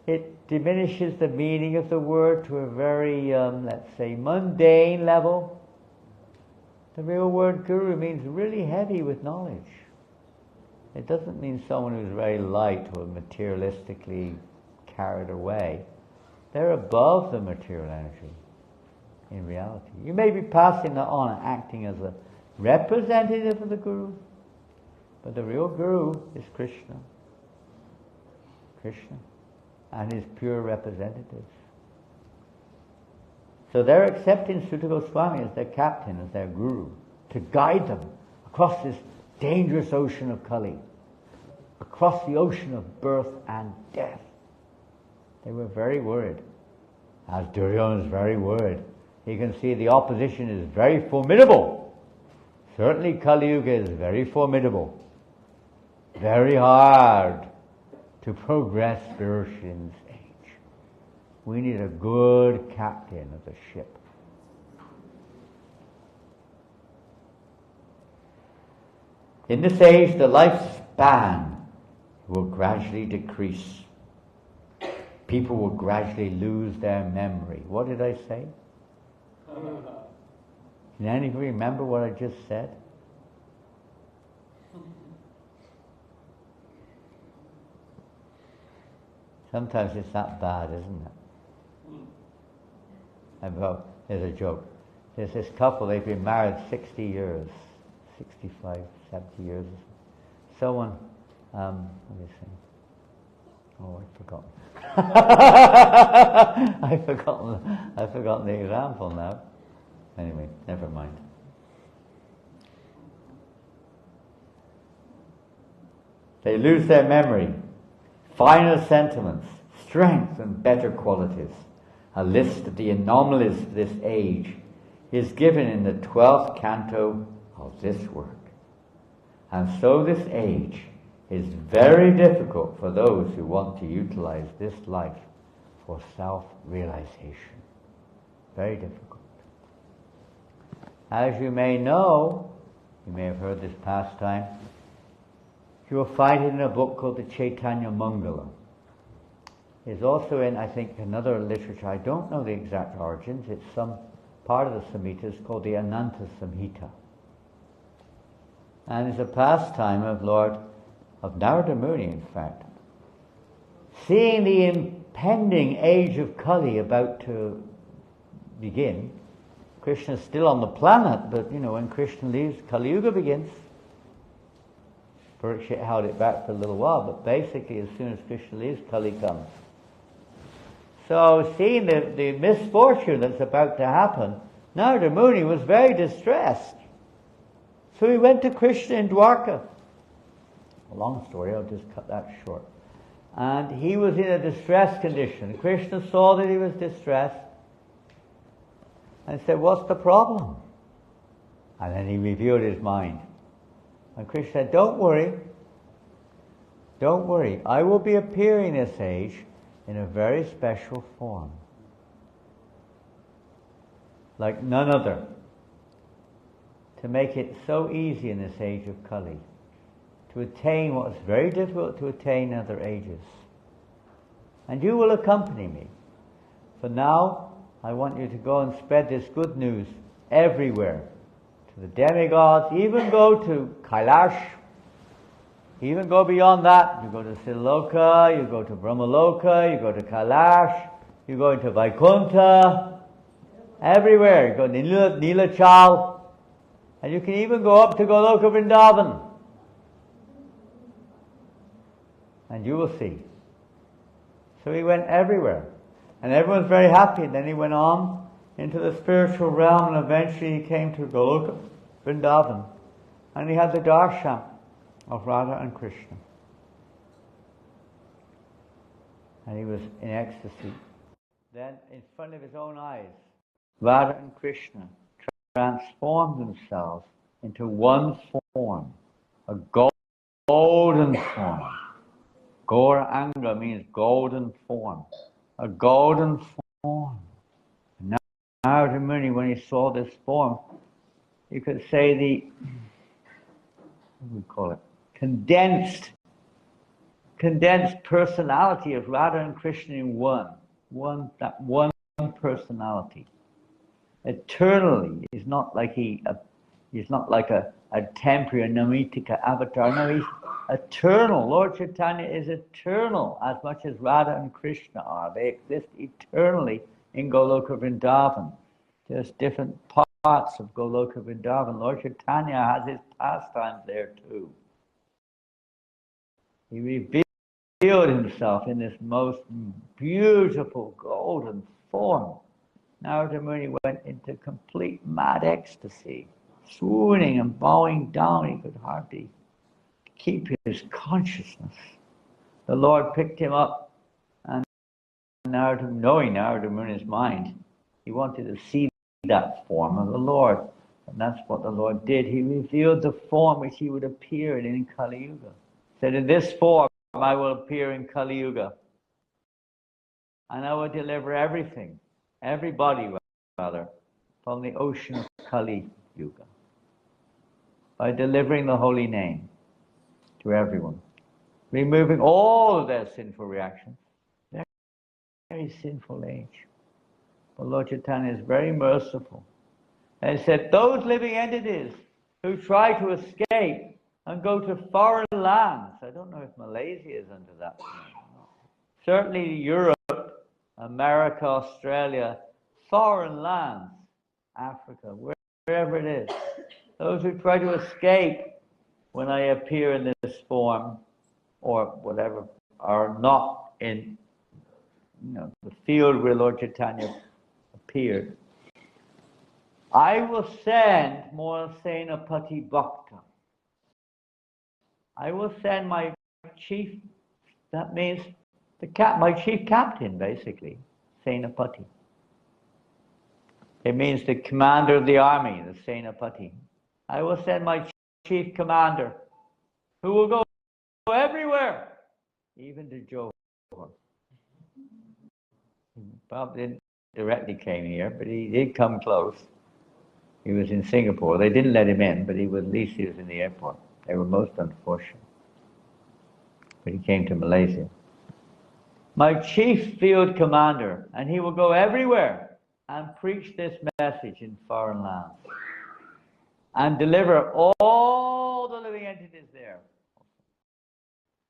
it diminishes the meaning of the word to a very, let's say, mundane level. The real word guru means really heavy with knowledge. It doesn't mean someone who's very light or materialistically carried away. They're above the material energy in reality. You may be passing that on and acting as a representative of the guru, but the real guru is Krishna. Krishna and his pure representatives. So they're accepting Sutta Goswami as their captain, as their guru, to guide them across this dangerous ocean of Kali, across the ocean of birth and death. They were very worried, as Duryodhana is very worried. You can see the opposition is very formidable. Certainly Kali Yuga is very formidable, very hard to progress spiritually in this age. We need a good captain of the ship. In this age, the lifespan will gradually decrease. People will gradually lose their memory. What did I say? Can anybody remember what I just said? Sometimes it's that bad, isn't it? There's a joke. There's this couple, they've been married 60 years, 65, 70 years. Someone, let me see. Oh, I've forgotten. I've forgotten the example now. Anyway, never mind. They lose their memory, finer sentiments, strength and better qualities. A list of the anomalies of this age is given in the 12th canto of this work. And so this age is very difficult for those who want to utilize this life for self-realization. Very difficult. As you may know, you may have heard this pastime, you will find it in a book called the Chaitanya Mangala. It's also in, I think, another literature. I don't know the exact origins. It's some part of the Samhitas called the Ananta Samhita. And it's a pastime of Narada Muni, in fact. Seeing the impending age of Kali about to begin, Krishna's still on the planet, but when Krishna leaves, Kali Yuga begins. Parikshit held it back for a little while, but basically as soon as Krishna leaves, Kali comes. So seeing the misfortune that's about to happen, Narada Muni was very distressed. So he went to Krishna in Dwarka. A long story, I'll just cut that short. And he was in a distressed condition. Krishna saw that he was distressed and said, "What's the problem?" And then he revealed his mind. And Krishna said, don't worry, I will be appearing this age in a very special form, like none other, to make it so easy in this age of Kali, to attain what is very difficult to attain in other ages. And you will accompany me. For now, I want you to go and spread this good news everywhere, to the demigods, even go to Kailash, even go beyond that. You go to Siddhaloka, you go to Brahmaloka, you go to Kailash, you go into Vaikuntha, everywhere. You go to Nilachal, and you can even go up to Goloka Vrindavan. And you will see. So he went everywhere. And everyone's very happy. And then he went on into the spiritual realm, and eventually he came to Goloka Vrindavan. And he had the darshan of Radha and Krishna. and he was in ecstasy. Then, in front of his own eyes, Radha and Krishna transformed themselves into one form, a golden form. Gauranga means golden form, a golden form. And Narada Muni, when he saw this form, you could say what do we call it, condensed personality of Radha and Krishna in one personality. Eternally, he's not like he's not like a temporary namitika avatar. No, he's eternal. Lord Chaitanya is eternal as much as Radha and Krishna are. They exist eternally in Goloka Vrindavan. Just different parts of Goloka Vrindavan. Lord Chaitanya has his pastimes there too. He revealed himself in this most beautiful golden form. Narada Muni went into complete mad ecstasy, swooning and bowing down. He could hardly keep his consciousness. The Lord picked him up, and knowing Narada Muni's mind, he wanted to see that form of the Lord. And that's what the Lord did. He revealed the form which he would appear in Kali Yuga. He said, in this form I will appear in Kali Yuga, and I will deliver everybody rather, from the ocean of Kali Yuga, by delivering the holy name to everyone, removing all of their sinful reactions. Very, very sinful age. But Lord Chaitanya is very merciful. And he said, those living entities who try to escape and go to foreign lands, I don't know if Malaysia is under that. Certainly Europe, America, Australia, foreign lands, Africa, wherever it is. Those who try to escape when I appear in this form, or whatever, are not in the field where Lord Chaitanya appeared. I will send more Senapati Bhakta. I will send my chief, that means my chief captain, basically, Senapati. It means the commander of the army, the Senapati. I will send my chief commander, who will go everywhere, even to Johor. He probably didn't directly came here, but he did come close. He was in Singapore. They didn't let him in, but at least he was in the airport. They were most unfortunate. But he came to Malaysia. My chief field commander, and he will go everywhere and preach this message in foreign lands and deliver all the living entities there.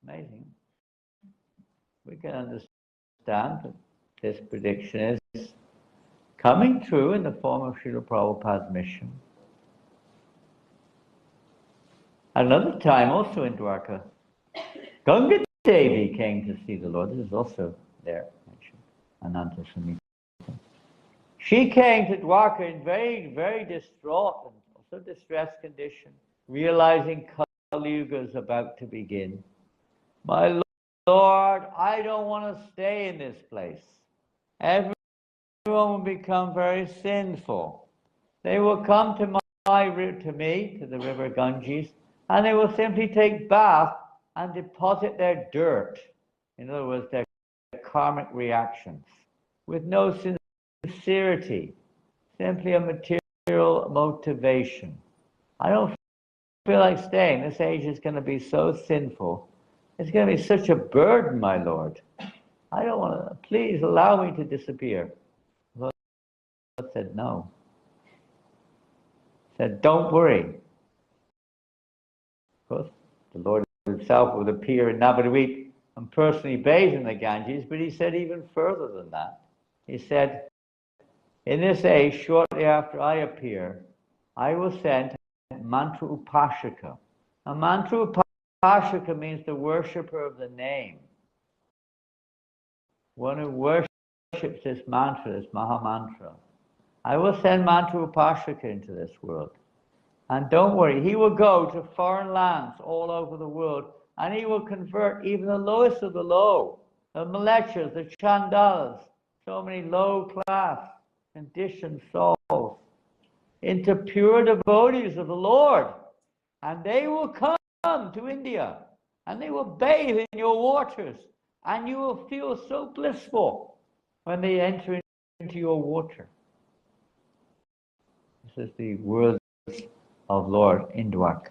Amazing. We can understand that this prediction is coming true in the form of Srila Prabhupada's mission. Another time, also in Dwarka, Ganga Devi came to see the Lord. This is also there mentioned, Ananta Samhita. She came to Dwarka in very, very distraught and also distressed condition, realizing Kali Yuga is about to begin. My Lord, I don't want to stay in this place. Everyone will become very sinful. They will come to to the river Ganges, and they will simply take bath and deposit their dirt, in other words, their karmic reactions, with no sincerity, simply a material motivation. I don't feel like staying. This age is going to be so sinful. It's going to be such a burden, my Lord. I don't want to, please allow me to disappear. The Lord said no. He said, don't worry. Of course, the Lord himself would appear in Navadvip and personally bathe in the Ganges, but he said even further than that. He said, in this age, shortly after I appear, I will send Mantra Upashaka. A Mantra Upashaka means the worshipper of the name. One who worships this mantra, this Maha Mantra. I will send Mantra Upashaka into this world. And don't worry, he will go to foreign lands all over the world, and he will convert even the lowest of the low the malechas, the chandalas, so many low-class, conditioned souls, into pure devotees of the Lord. And they will come to India, and they will bathe in your waters, and you will feel so blissful when they enter into your water. This is the words of Lord Indwaka.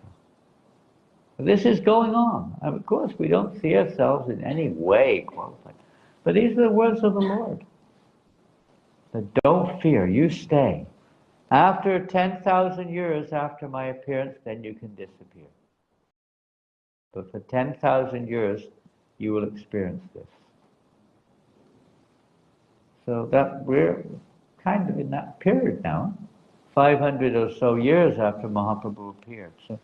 This is going on. And of course, we don't see ourselves in any way qualified. But these are the words of the Lord. That don't fear, you stay. After 10,000 years after my appearance, then you can disappear. But for 10,000 years, you will experience this. So that we're kind of in that period now, 500 or so years after Mahaprabhu appeared. So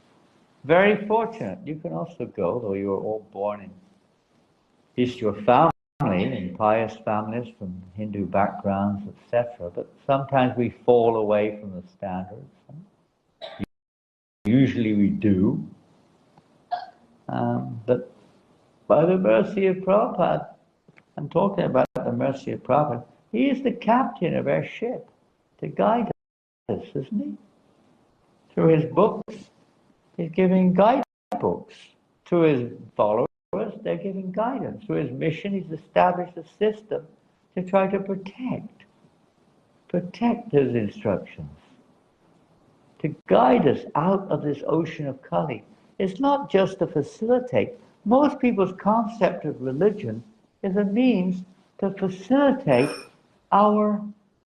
very fortunate. You can also go, though you were all born in, at least your family, in pious families from Hindu backgrounds, etc. But sometimes we fall away from the standards. Usually we do. But by the mercy of Prabhupada, I'm talking about the mercy of Prabhupada, he is the captain of our ship to guide us, isn't he? Through his books, he's giving guidebooks. Through his followers, they're giving guidance. Through his mission, he's established a system to try to protect his instructions, to guide us out of this ocean of Kali. It's not just to facilitate. Most people's concept of religion is a means to facilitate our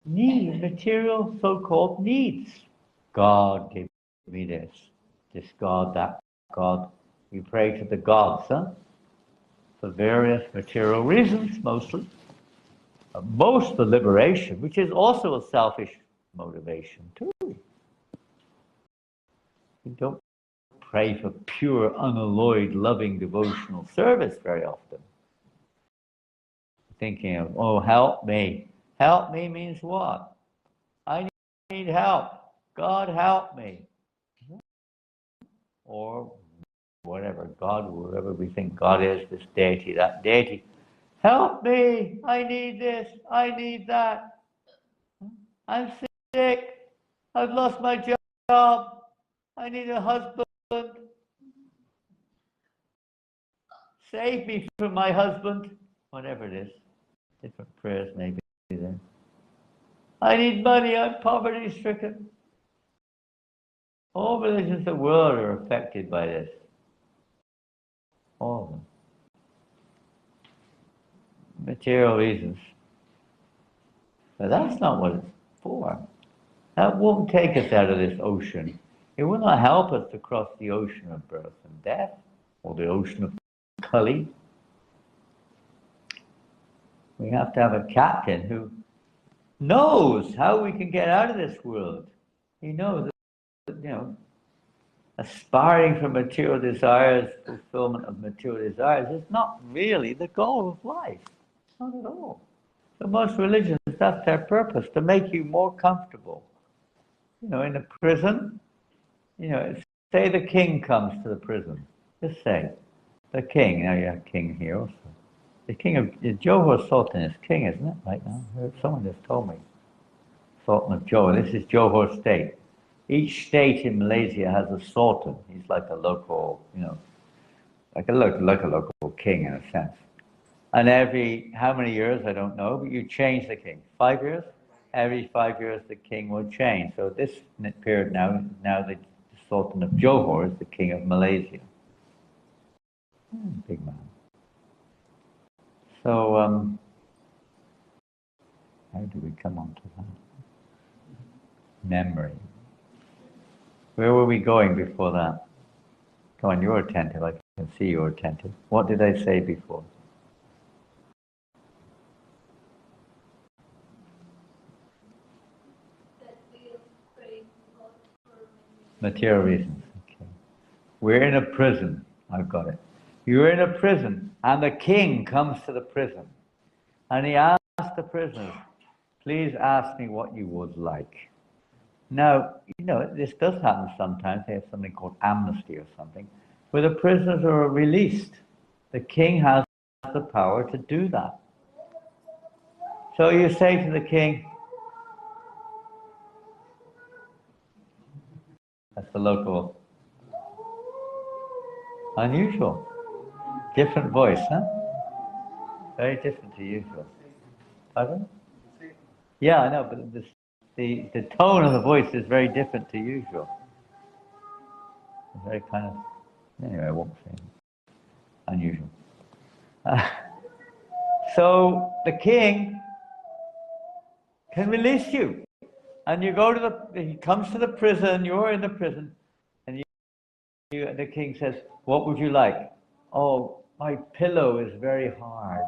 needs, material so-called needs. God gave me this God, that God. You pray to the gods, for various material reasons, mostly. Most for liberation, which is also a selfish motivation too. You don't pray for pure, unalloyed, loving, devotional service very often. Thinking of, oh, help me. Help me means what? I need help. God help me. Or whatever, God, whoever we think God is, this deity, that deity. Help me! I need this, I need that. I'm sick. I've lost my job. I need a husband. Save me from my husband. Whatever it is. Different prayers maybe there. I need money. I'm poverty stricken. All religions of the world are affected by this. All of them. Material reasons. But that's not what it's for. That won't take us out of this ocean. It will not help us to cross the ocean of birth and death, or the ocean of Kali. We have to have a captain who knows how we can get out of this world. He knows that, aspiring for material desires, fulfillment of material desires is not really the goal of life. Not at all. So most religions, that's their purpose, to make you more comfortable. In a prison, say the king comes to the prison. Just say, the king, now you have king here also. The king of Johor Sultan is king, isn't it, right now? Someone just told me. Sultan of Johor, this is Johor state. Each state in Malaysia has a sultan. He's like a local, like a local king in a sense. And every, how many years, I don't know, but you change the king. 5 years? Every 5 years the king will change. So this period now the Sultan of Johor is the king of Malaysia. Big man. So, how do we come on to that? Memory. Where were we going before that? Come on, you're attentive. I can see you're attentive. What did I say before? Material reasons. Okay. We're in a prison. I've got it. You're in a prison, and the king comes to the prison, and he asks the prisoners, please ask me what you would like. Now, this does happen sometimes. They have something called amnesty or something, where the prisoners are released. The king has the power to do that. So you say to the king, that's the local, unusual, different voice, huh? Very different to usual. Pardon? Yeah, I know, but the tone of the voice is very different to usual. It's very kind of, anyway, I won't say unusual. So the king can release you. And you go to he comes to the prison, you're in the prison, and the king says, what would you like? Oh, my pillow is very hard.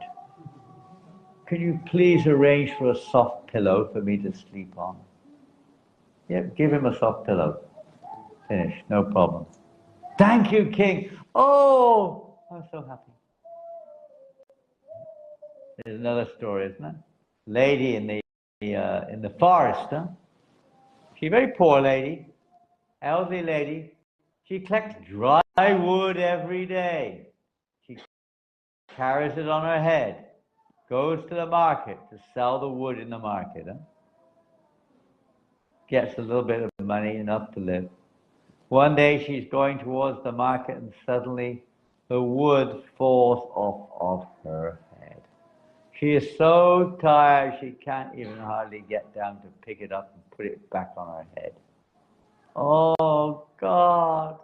Could you please arrange for a soft pillow for me to sleep on? Yep, give him a soft pillow. Finish, no problem. Thank you, king. Oh, I'm so happy. There's another story, isn't it? Lady in the forest, huh? She's a very poor lady, elderly lady. She collects dry wood every day. She carries it on her head, goes to the market to sell the wood in the market. Huh? Gets a little bit of money, enough to live. One day she's going towards the market and suddenly the wood falls off of her head. She is so tired she can't even hardly get down to pick it up and put it back on her head. Oh God,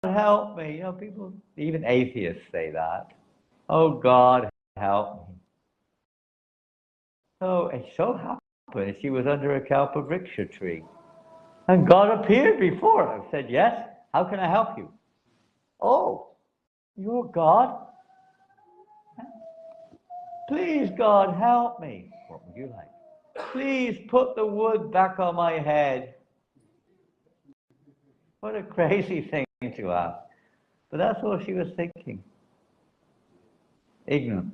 help me. You know, people, even atheists say that. Oh God, help me. So it so happened she was under a kalpavriksha tree. And God appeared before her and said, yes, how can I help you? Oh, you're God? Please, God, help me. What would you like? Please put the wood back on my head. What a crazy thing to ask. But that's what she was thinking. Ignorant.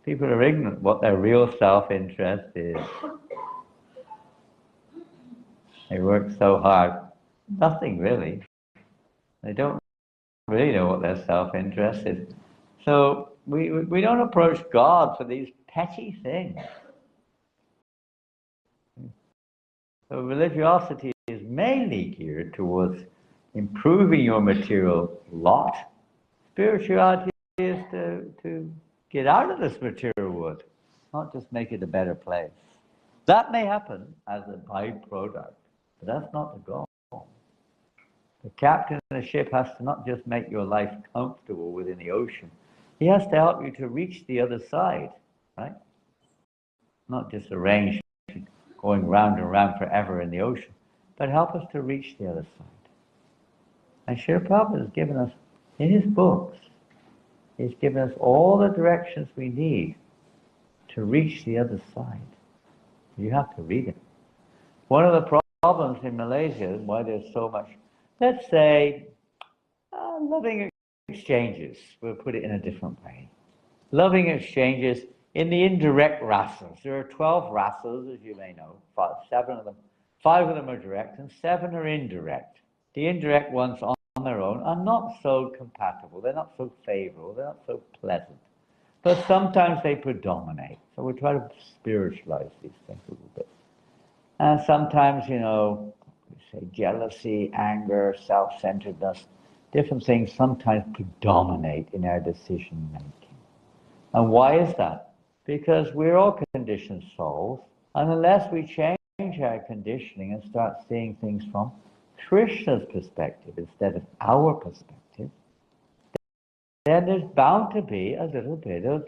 People are ignorant what their real self-interest is. They work so hard. Nothing really. They don't really know what their self-interest is. So we don't approach God for these petty things. So religiosity is mainly geared towards improving your material lot. Spirituality is to get out of this material world, not just make it a better place. That may happen as a byproduct, but that's not the goal. The captain of the ship has to not just make your life comfortable within the ocean, he has to help you to reach the other side, right? Not just arrange going round and round forever in the ocean, but help us to reach the other side. And Srila Prabhupada has given us, in his books, he's given us all the directions we need to reach the other side. You have to read it. One of the problems in Malaysia, why there's so much, let's say, loving exchanges. We'll put it in a different way. Loving exchanges in the indirect rasas. There are 12 rasas, as you may know. 5 of them are direct and 7 are indirect. The indirect ones on their own are not so compatible. They're not so favorable. They're not so pleasant. But sometimes they predominate. So we try to spiritualize these things a little bit. And sometimes, we say jealousy, anger, self-centeredness, different things sometimes predominate in our decision making. And why is that? Because we're all conditioned souls, and unless we change our conditioning and start seeing things from Krishna's perspective instead of our perspective, then there's bound to be a little bit of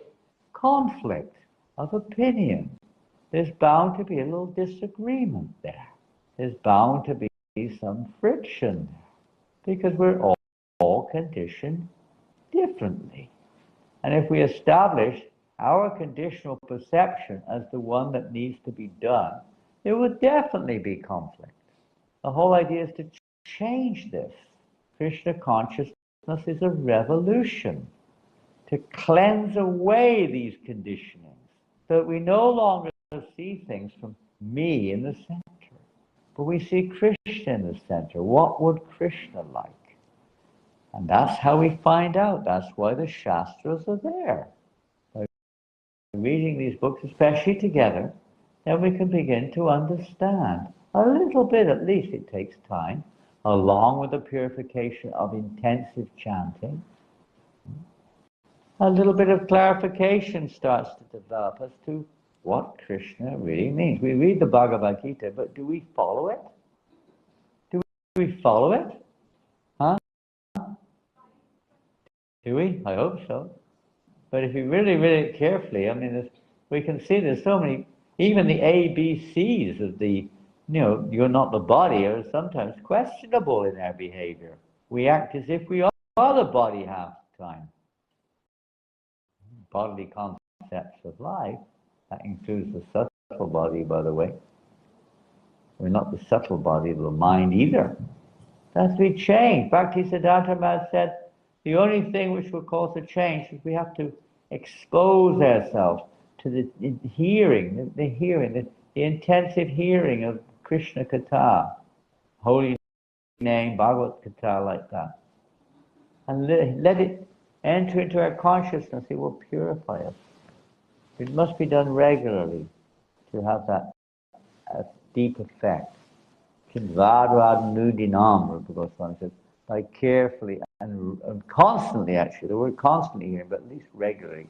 conflict of opinion. There's bound to be a little disagreement there. There's bound to be some friction there, because we're all conditioned differently. And if we establish our conditional perception as the one that needs to be done, there would definitely be conflict. The whole idea is to change this. Krishna consciousness is a revolution to cleanse away these conditionings so that we no longer see things from me in the center, but we see Krishna in the center. What would Krishna like? And that's how we find out. That's why the Shastras are there. By reading these books, especially together, then we can begin to understand. A little bit, at least, it takes time, along with the purification of intensive chanting. A little bit of clarification starts to develop as to what Krishna really means. We read the Bhagavad Gita, but do we follow it? Do we follow it? Huh? Do we? I hope so. But if you really read it carefully, I mean, we can see there's so many, even the ABCs of the, you're not the body, are sometimes questionable in our behavior. We act as if we are the body half the time. Bodily concepts of life, that includes the subtle body, by the way. We're not the subtle body of the mind either. That's to be changed. Bhaktisiddhanta Maharaj said, the only thing which will cause a change is we have to expose ourselves to the hearing, the intensive hearing of Krishna Katha, holy name, Bhagavad Gita, like that. And let it enter into our consciousness, it will purify us. It must be done regularly to have that deep effect. Kinvad Nudinam, Rupa Goswami says, by carefully and constantly, actually, the word constantly here, but at least regularly,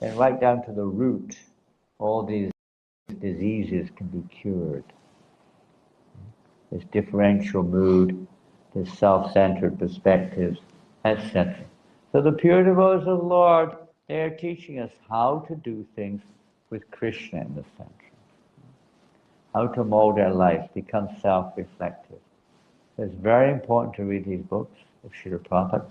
and right down to the root, all these diseases can be cured. This differential mood, this self-centered perspectives, etc. So the pure devotees of the Lord, they are teaching us how to do things with Krishna in the center. How to mold our life, become self-reflective. It's very important to read these books of Srila Prabhupada.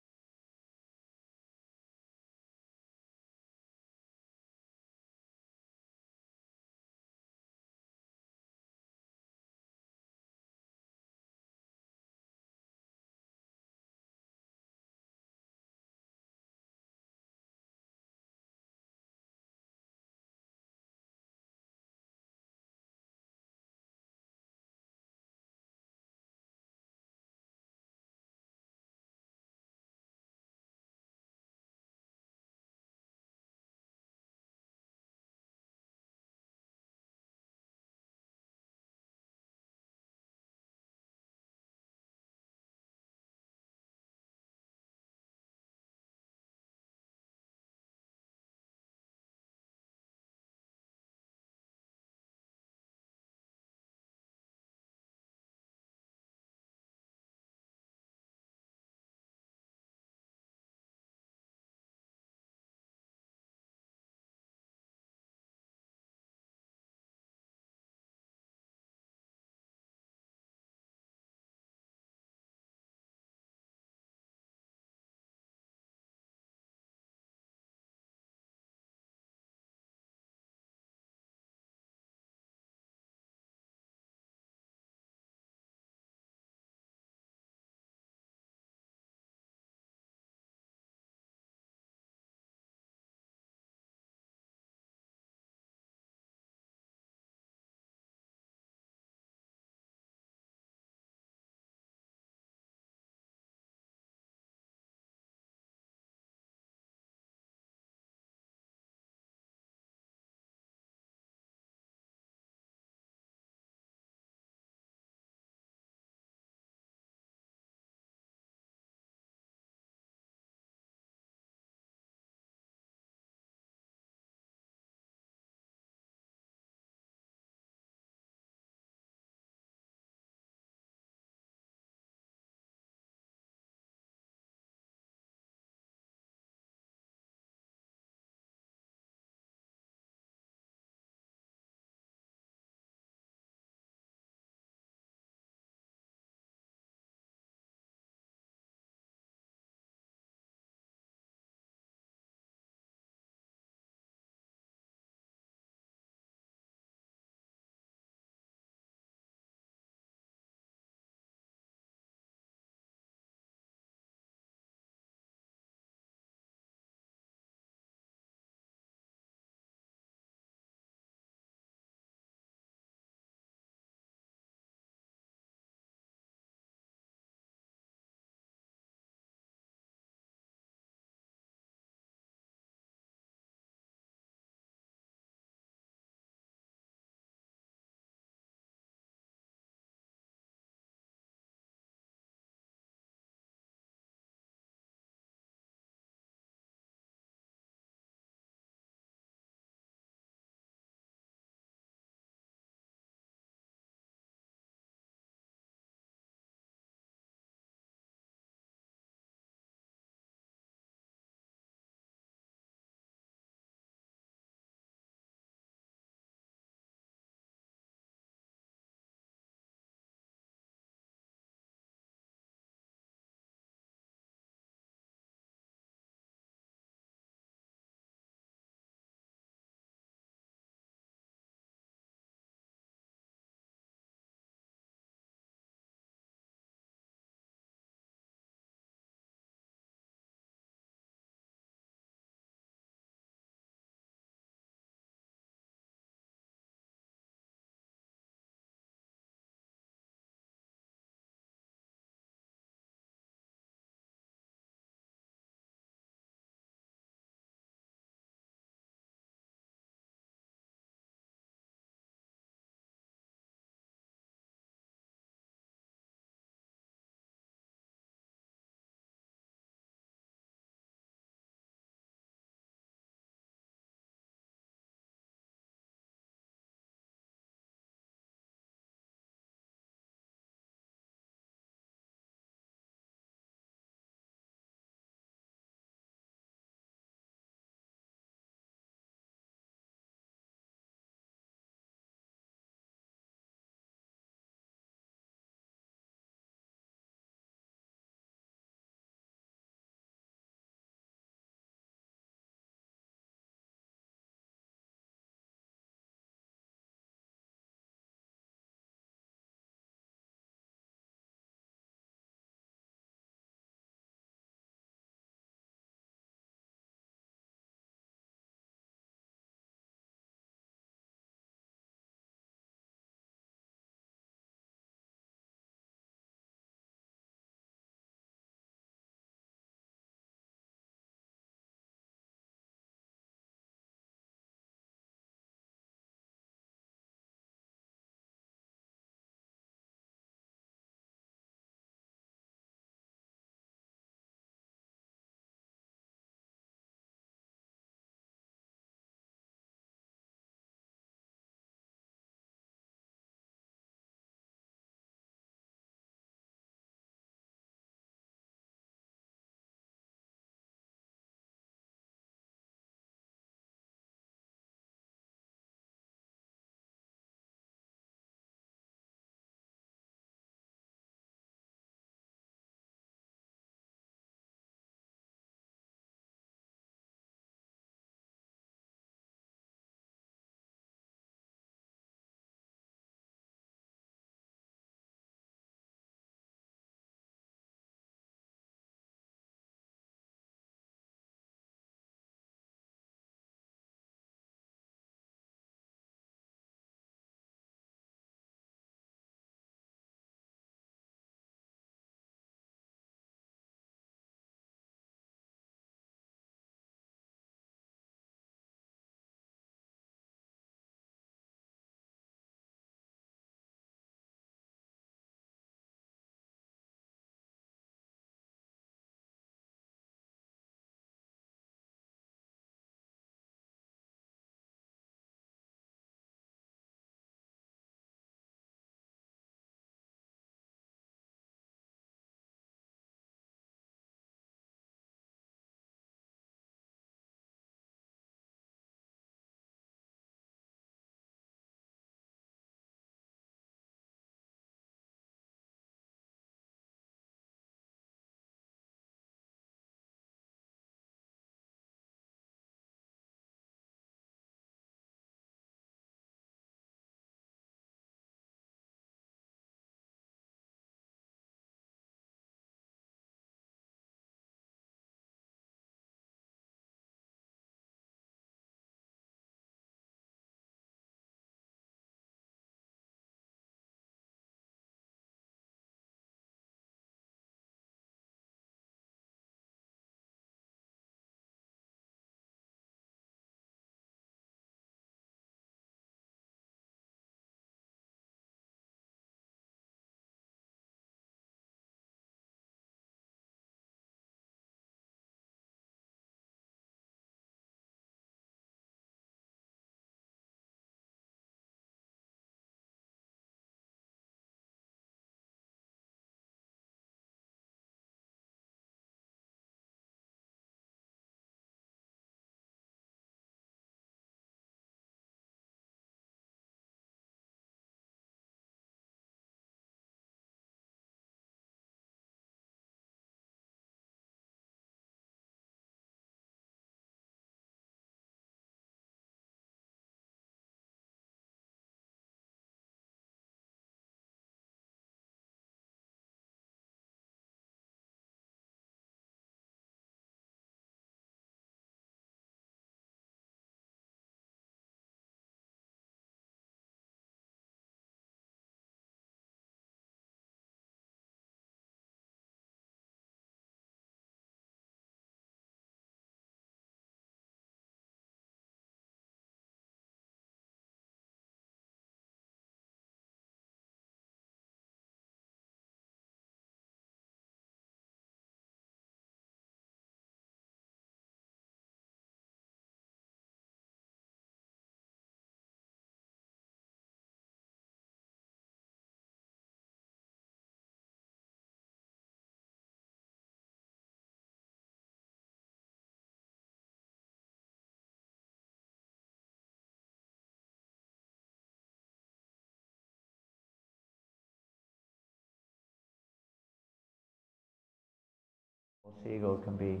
ego can be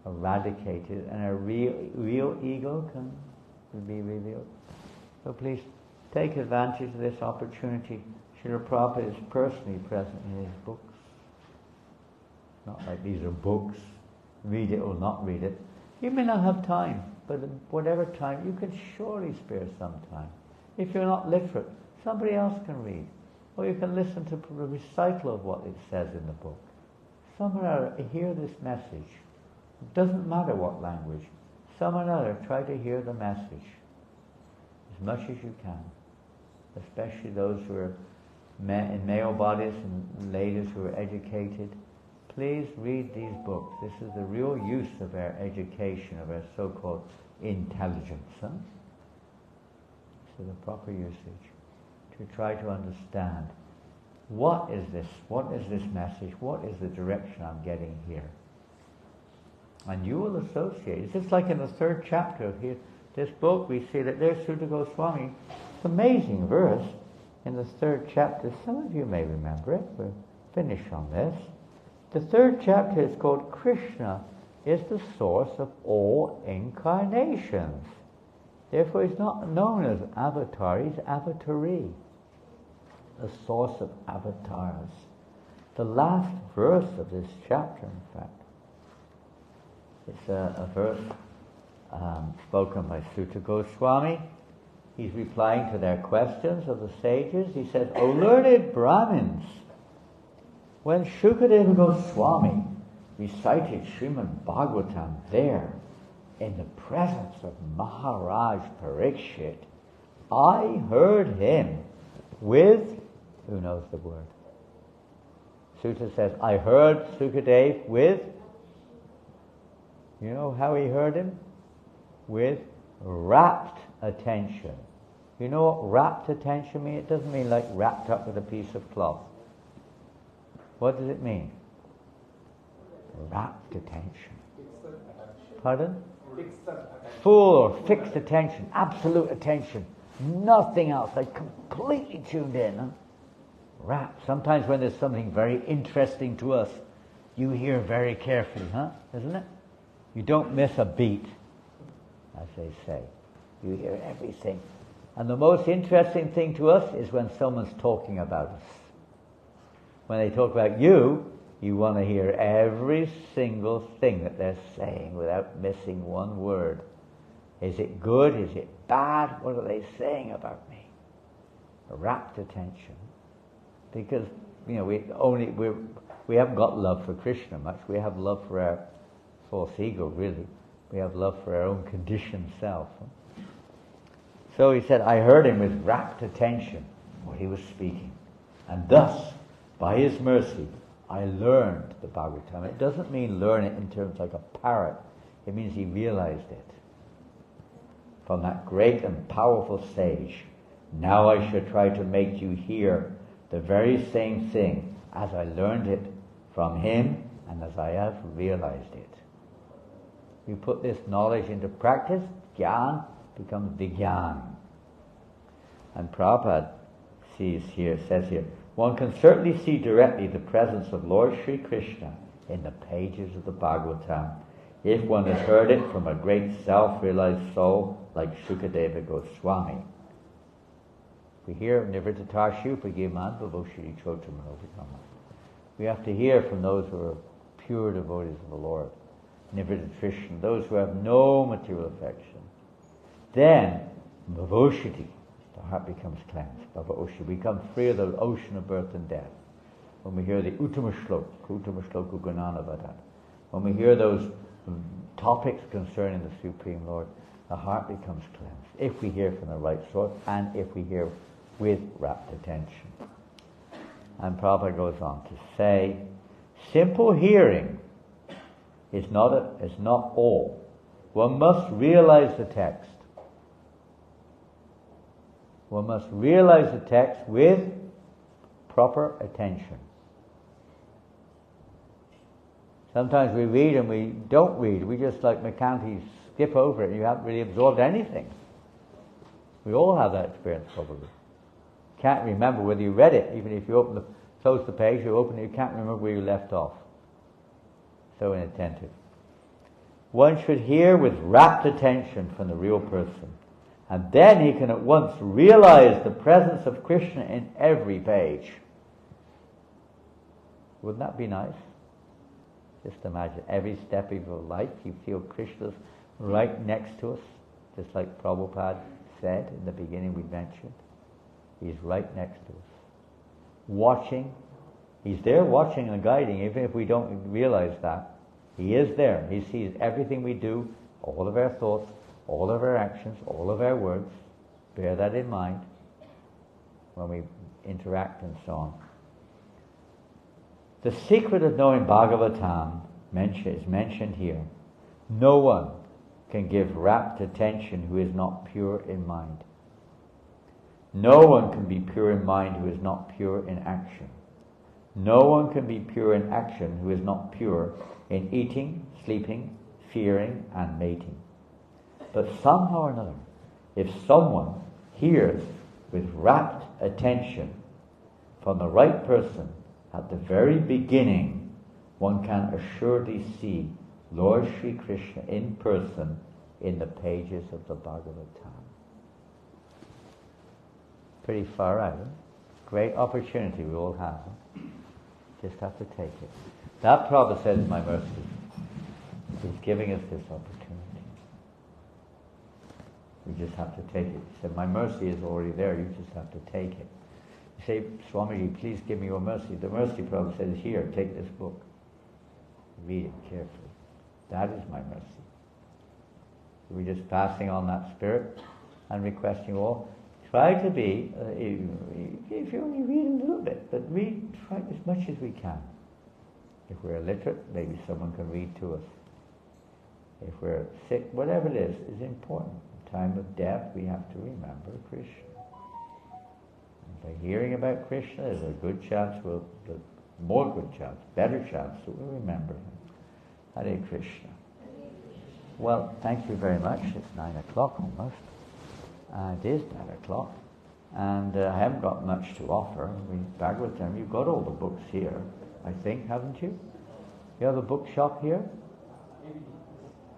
eradicated, and a real ego can be revealed. So please take advantage of this opportunity. Srila Prabhupada is personally present in his books. Not like these are books, read it or not read it. You may not have time, but whatever time, you can surely spare some time. If you're not literate, somebody else can read. Or you can listen to a recital of what it says in the book. Someone or other, hear this message. It doesn't matter what language. Someone or other, try to hear the message as much as you can. Especially those who are in male bodies and ladies who are educated. Please read these books. This is the real use of our education, of our so-called intelligence. Huh? So the proper usage. To try to understand what is this message, what is the direction I'm getting here. And you will associate. It's just like in the 3rd chapter of this book, we see that there's Sutta Goswami. It's an amazing verse in the 3rd chapter. Some of you may remember it. We'll finish on this. The 3rd chapter is called Krishna is the source of all incarnations. Therefore he's not known as avatar, he's avatari. The source of avatars. The last verse of this chapter, in fact, it's a verse spoken by Sutta Goswami. He's replying to their questions of the sages. He says, O learned Brahmins, when Shukadeva Goswami recited Srimad Bhagavatam there, in the presence of Maharaj Parikshit, I heard him with, who knows the word? Sutta says, I heard Sukadev with, you know how he heard him? With rapt attention. You know what rapt attention means? It doesn't mean like wrapped up with a piece of cloth. What does it mean? Rapt attention. Pardon? Full or fixed attention, absolute attention. Nothing else, like completely tuned in. Huh? Rapt. Sometimes when there's something very interesting to us, you hear very carefully, isn't it? You don't miss a beat, as they say. You hear everything. And the most interesting thing to us is when someone's talking about us. When they talk about you, you want to hear every single thing that they're saying without missing one word. Is it good? Is it bad? What are they saying about me? Rapt attention. Because, we haven't got love for Krishna much. We have love for our false ego, really. We have love for our own conditioned self. So he said, I heard him with rapt attention what he was speaking. And thus, by his mercy, I learned the Bhagavatam. It doesn't mean learn it in terms like a parrot. It means he realized it. From that great and powerful sage, now I should try to make you hear the very same thing as I learned it from him and as I have realized it. We put this knowledge into practice, Gyan becomes Vigyan. And Prabhupada says here, one can certainly see directly the presence of Lord Sri Krishna in the pages of the Bhagavatam, if one has heard it from a great self-realized soul like Shukadeva Goswami. We hear Nivrittatar Shupagiman Bhavoshiri Chotamanovikama. We have to hear from those who are pure devotees of the Lord, Nivrittatrishna, those who have no material affection. Then, Bhavoshiti, the heart becomes cleansed. Bhavoshiti, we become free of the ocean of birth and death. When we hear the Uttama Shloka Gunanavadan, when we hear those topics concerning the Supreme Lord, the heart becomes cleansed. If we hear from the right source, and if we hear with rapt attention. And Prabhupada goes on to say, simple hearing is not all. One must realize the text. One must realize the text with proper attention. Sometimes we read and we don't read. We just like McCanty skip over it. You haven't really absorbed anything. We all have that experience probably. Can't remember whether you read it. Even if you close the page, you open it, you can't remember where you left off. so inattentive. One should hear with rapt attention from the real person, and then he can at once realize the presence of Krishna in every page. Wouldn't that be nice? Just imagine, every step of your life you feel Krishna's right next to us, just like Prabhupada said in the beginning we mentioned. He's right next to us. Watching. He's there watching and guiding, even if we don't realize that. He is there. He sees everything we do, all of our thoughts, all of our actions, all of our words. Bear that in mind when we interact and so on. The secret of knowing Bhagavatam is mentioned here. No one can give rapt attention who is not pure in mind. No one can be pure in mind who is not pure in action. No one can be pure in action who is not pure in eating, sleeping, fearing, and mating. But somehow or another, if someone hears with rapt attention from the right person at the very beginning, one can assuredly see Lord Sri Krishna in person in the pages of the Bhagavatam. Pretty far out. Huh? Great opportunity we all have. Huh? Just have to take it. That Prabhupada says, my mercy. He's giving us this opportunity. We just have to take it. He said, my mercy is already there, you just have to take it. You say, Swamiji, please give me your mercy. The mercy, Prabhupada says, here, take this book. Read it carefully. That is my mercy. We're just passing on that spirit and requesting all. Try to be, if you only read a little bit, but try as much as we can. If we're illiterate, maybe someone can read to us. If we're sick, whatever it is important. In time of death, we have to remember Krishna. And by hearing about Krishna, there's a good chance, more good chance, better chance that we'll remember him. Hare Krishna. Well, thank you very much. It's 9 o'clock almost. It is 9 o'clock. And I haven't got much to offer. Bhagavatam, you've got all the books here, I think, haven't you? You have a bookshop here?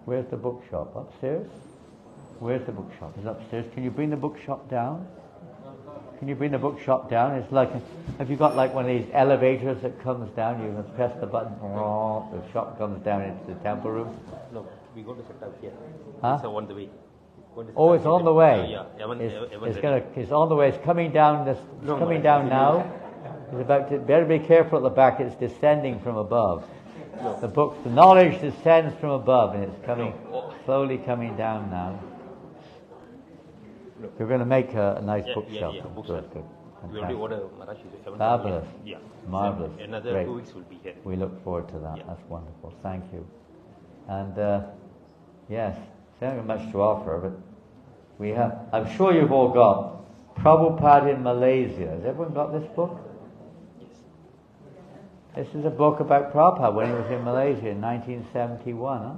Where's the bookshop? Upstairs? Where's the bookshop? It's upstairs. Can you bring the bookshop down? Can you bring the bookshop down? It's like, have you got like one of these elevators that comes down? You can press the button, the shop comes down into the temple room. No, we go to set up here. Huh? It's on the way. Oh, it's on the way. Yeah. It's on the way. It's coming down. Coming down now. It's about to. Better be careful at the back. It's descending from above. No. The knowledge descends from above, and it's coming slowly coming down now. No. You're going to make a nice bookshelf. Yeah, bookshelf. Good. We already ordered Marathi. Fabulous. Yeah. Marvelous. So another Great. 2 weeks will be here. We look forward to that. Yeah. That's wonderful. Thank you. And yes, I don't have much to offer, but we have. I'm sure you've all got Prabhupada in Malaysia. Has everyone got this book? Yes. This is a book about Prabhupada when he was in Malaysia in 1971, huh?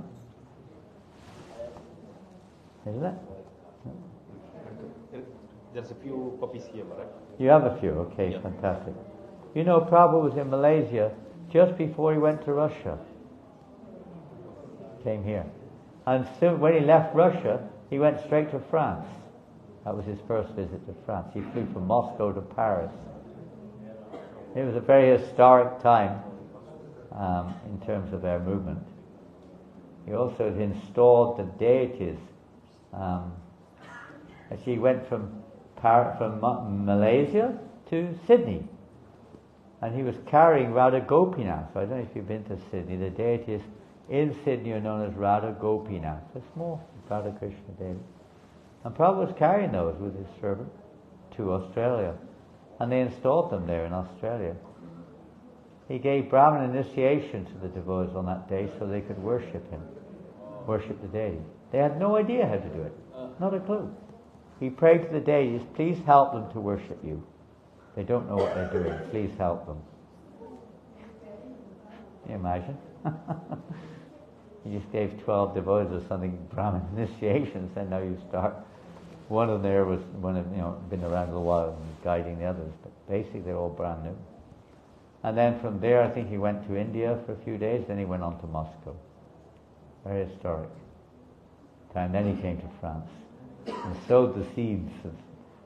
Isn't it? There's a few copies here, right? You have a few, okay, Yeah. fantastic. You know, Prabhupada was in Malaysia just before he went to Russia. Came here. And soon, when he left Russia, he went straight to France. That was his first visit to France. He flew from Moscow to Paris. It was a very historic time in terms of our movement. He also installed the deities. Actually, he went from Malaysia to Sydney. And he was carrying Radha Gopinath. I don't know if you've been to Sydney. The deities in Sydney are known as Radha Gopinath. A small Radha Krishna deity. And Prabhupada was carrying those with his servant to Australia. And they installed them there in Australia. He gave Brahman initiation to the devotees on that day so they could worship him, worship the deities. They had no idea how to do it, not a clue. He prayed to the deities, please help them to worship you. They don't know what they're doing, please help them. Can you imagine? He just gave 12 devotees or something Brahmin initiation, and now you start. One of them there was been around a little while and guiding the others, but basically they're all brand new. And then from there, I think he went to India for a few days, then he went on to Moscow. Very historic time. Then he came to France and sowed the seeds of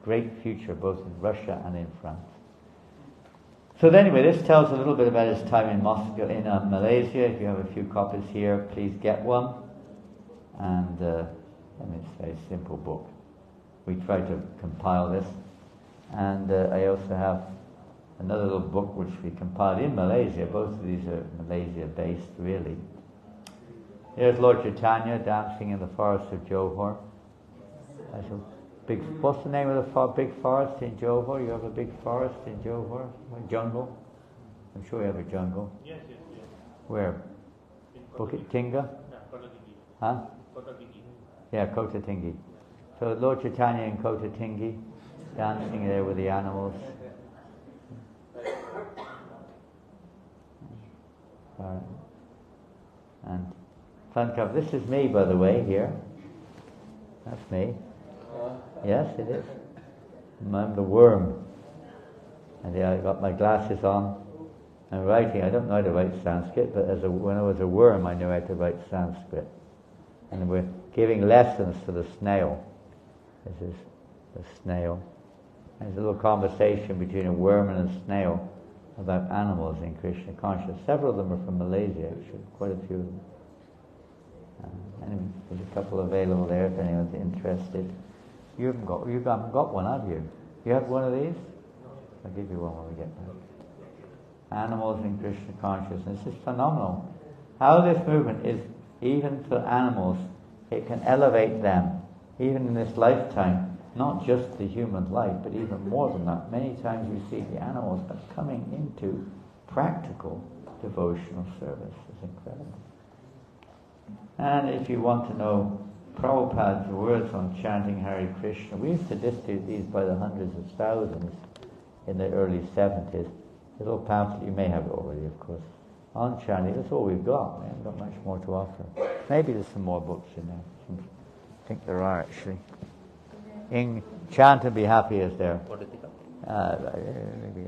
great future both in Russia and in France. So anyway, this tells a little bit about his time in Moscow, in Malaysia. If you have a few copies here, please get one. And it's a very simple book. We try to compile this. And I also have another little book which we compiled in Malaysia. Both of these are Malaysia-based, really. Here's Lord Chaitanya dancing in the forest of Johor. What's the name of the big forest in Johor? You have a big forest in Johor? A jungle? I'm sure you have a jungle. Yes. Where? Bukit Tinggi? Huh? Yeah, Kota Tinggi. So Lord Chaitanya in Kota Tinggi, dancing there with the animals. Alright. And Funkav, this is me, by the way, here. That's me. Yes, it is. I'm the worm. And I got my glasses on. I'm writing. I don't know how to write Sanskrit, but when I was a worm, I knew how to write Sanskrit. And we're giving lessons to the snail. This is the snail. There's a little conversation between a worm and a snail about animals in Krishna consciousness. Several of them are from Malaysia, actually, quite a few of them. Anyway, there's a couple available there if anyone's interested. You haven't got one, have you? You have one of these? I'll give you one when we get back. Animals in Krishna consciousness is phenomenal. How this movement is, even for animals, it can elevate them, even in this lifetime, not just the human life, but even more than that. Many times you see the animals are coming into practical devotional service. It's incredible. And if you want to know Prabhupada's words on chanting Hare Krishna, we used to distribute these by the hundreds of thousands in the early 70s. A little pamphlet, you may have it already, of course, on chanting. That's all we've got. We haven't got much more to offer. Maybe there's some more books in there. I think there are, actually. In Chant and Be Happy is there. What is it? Maybe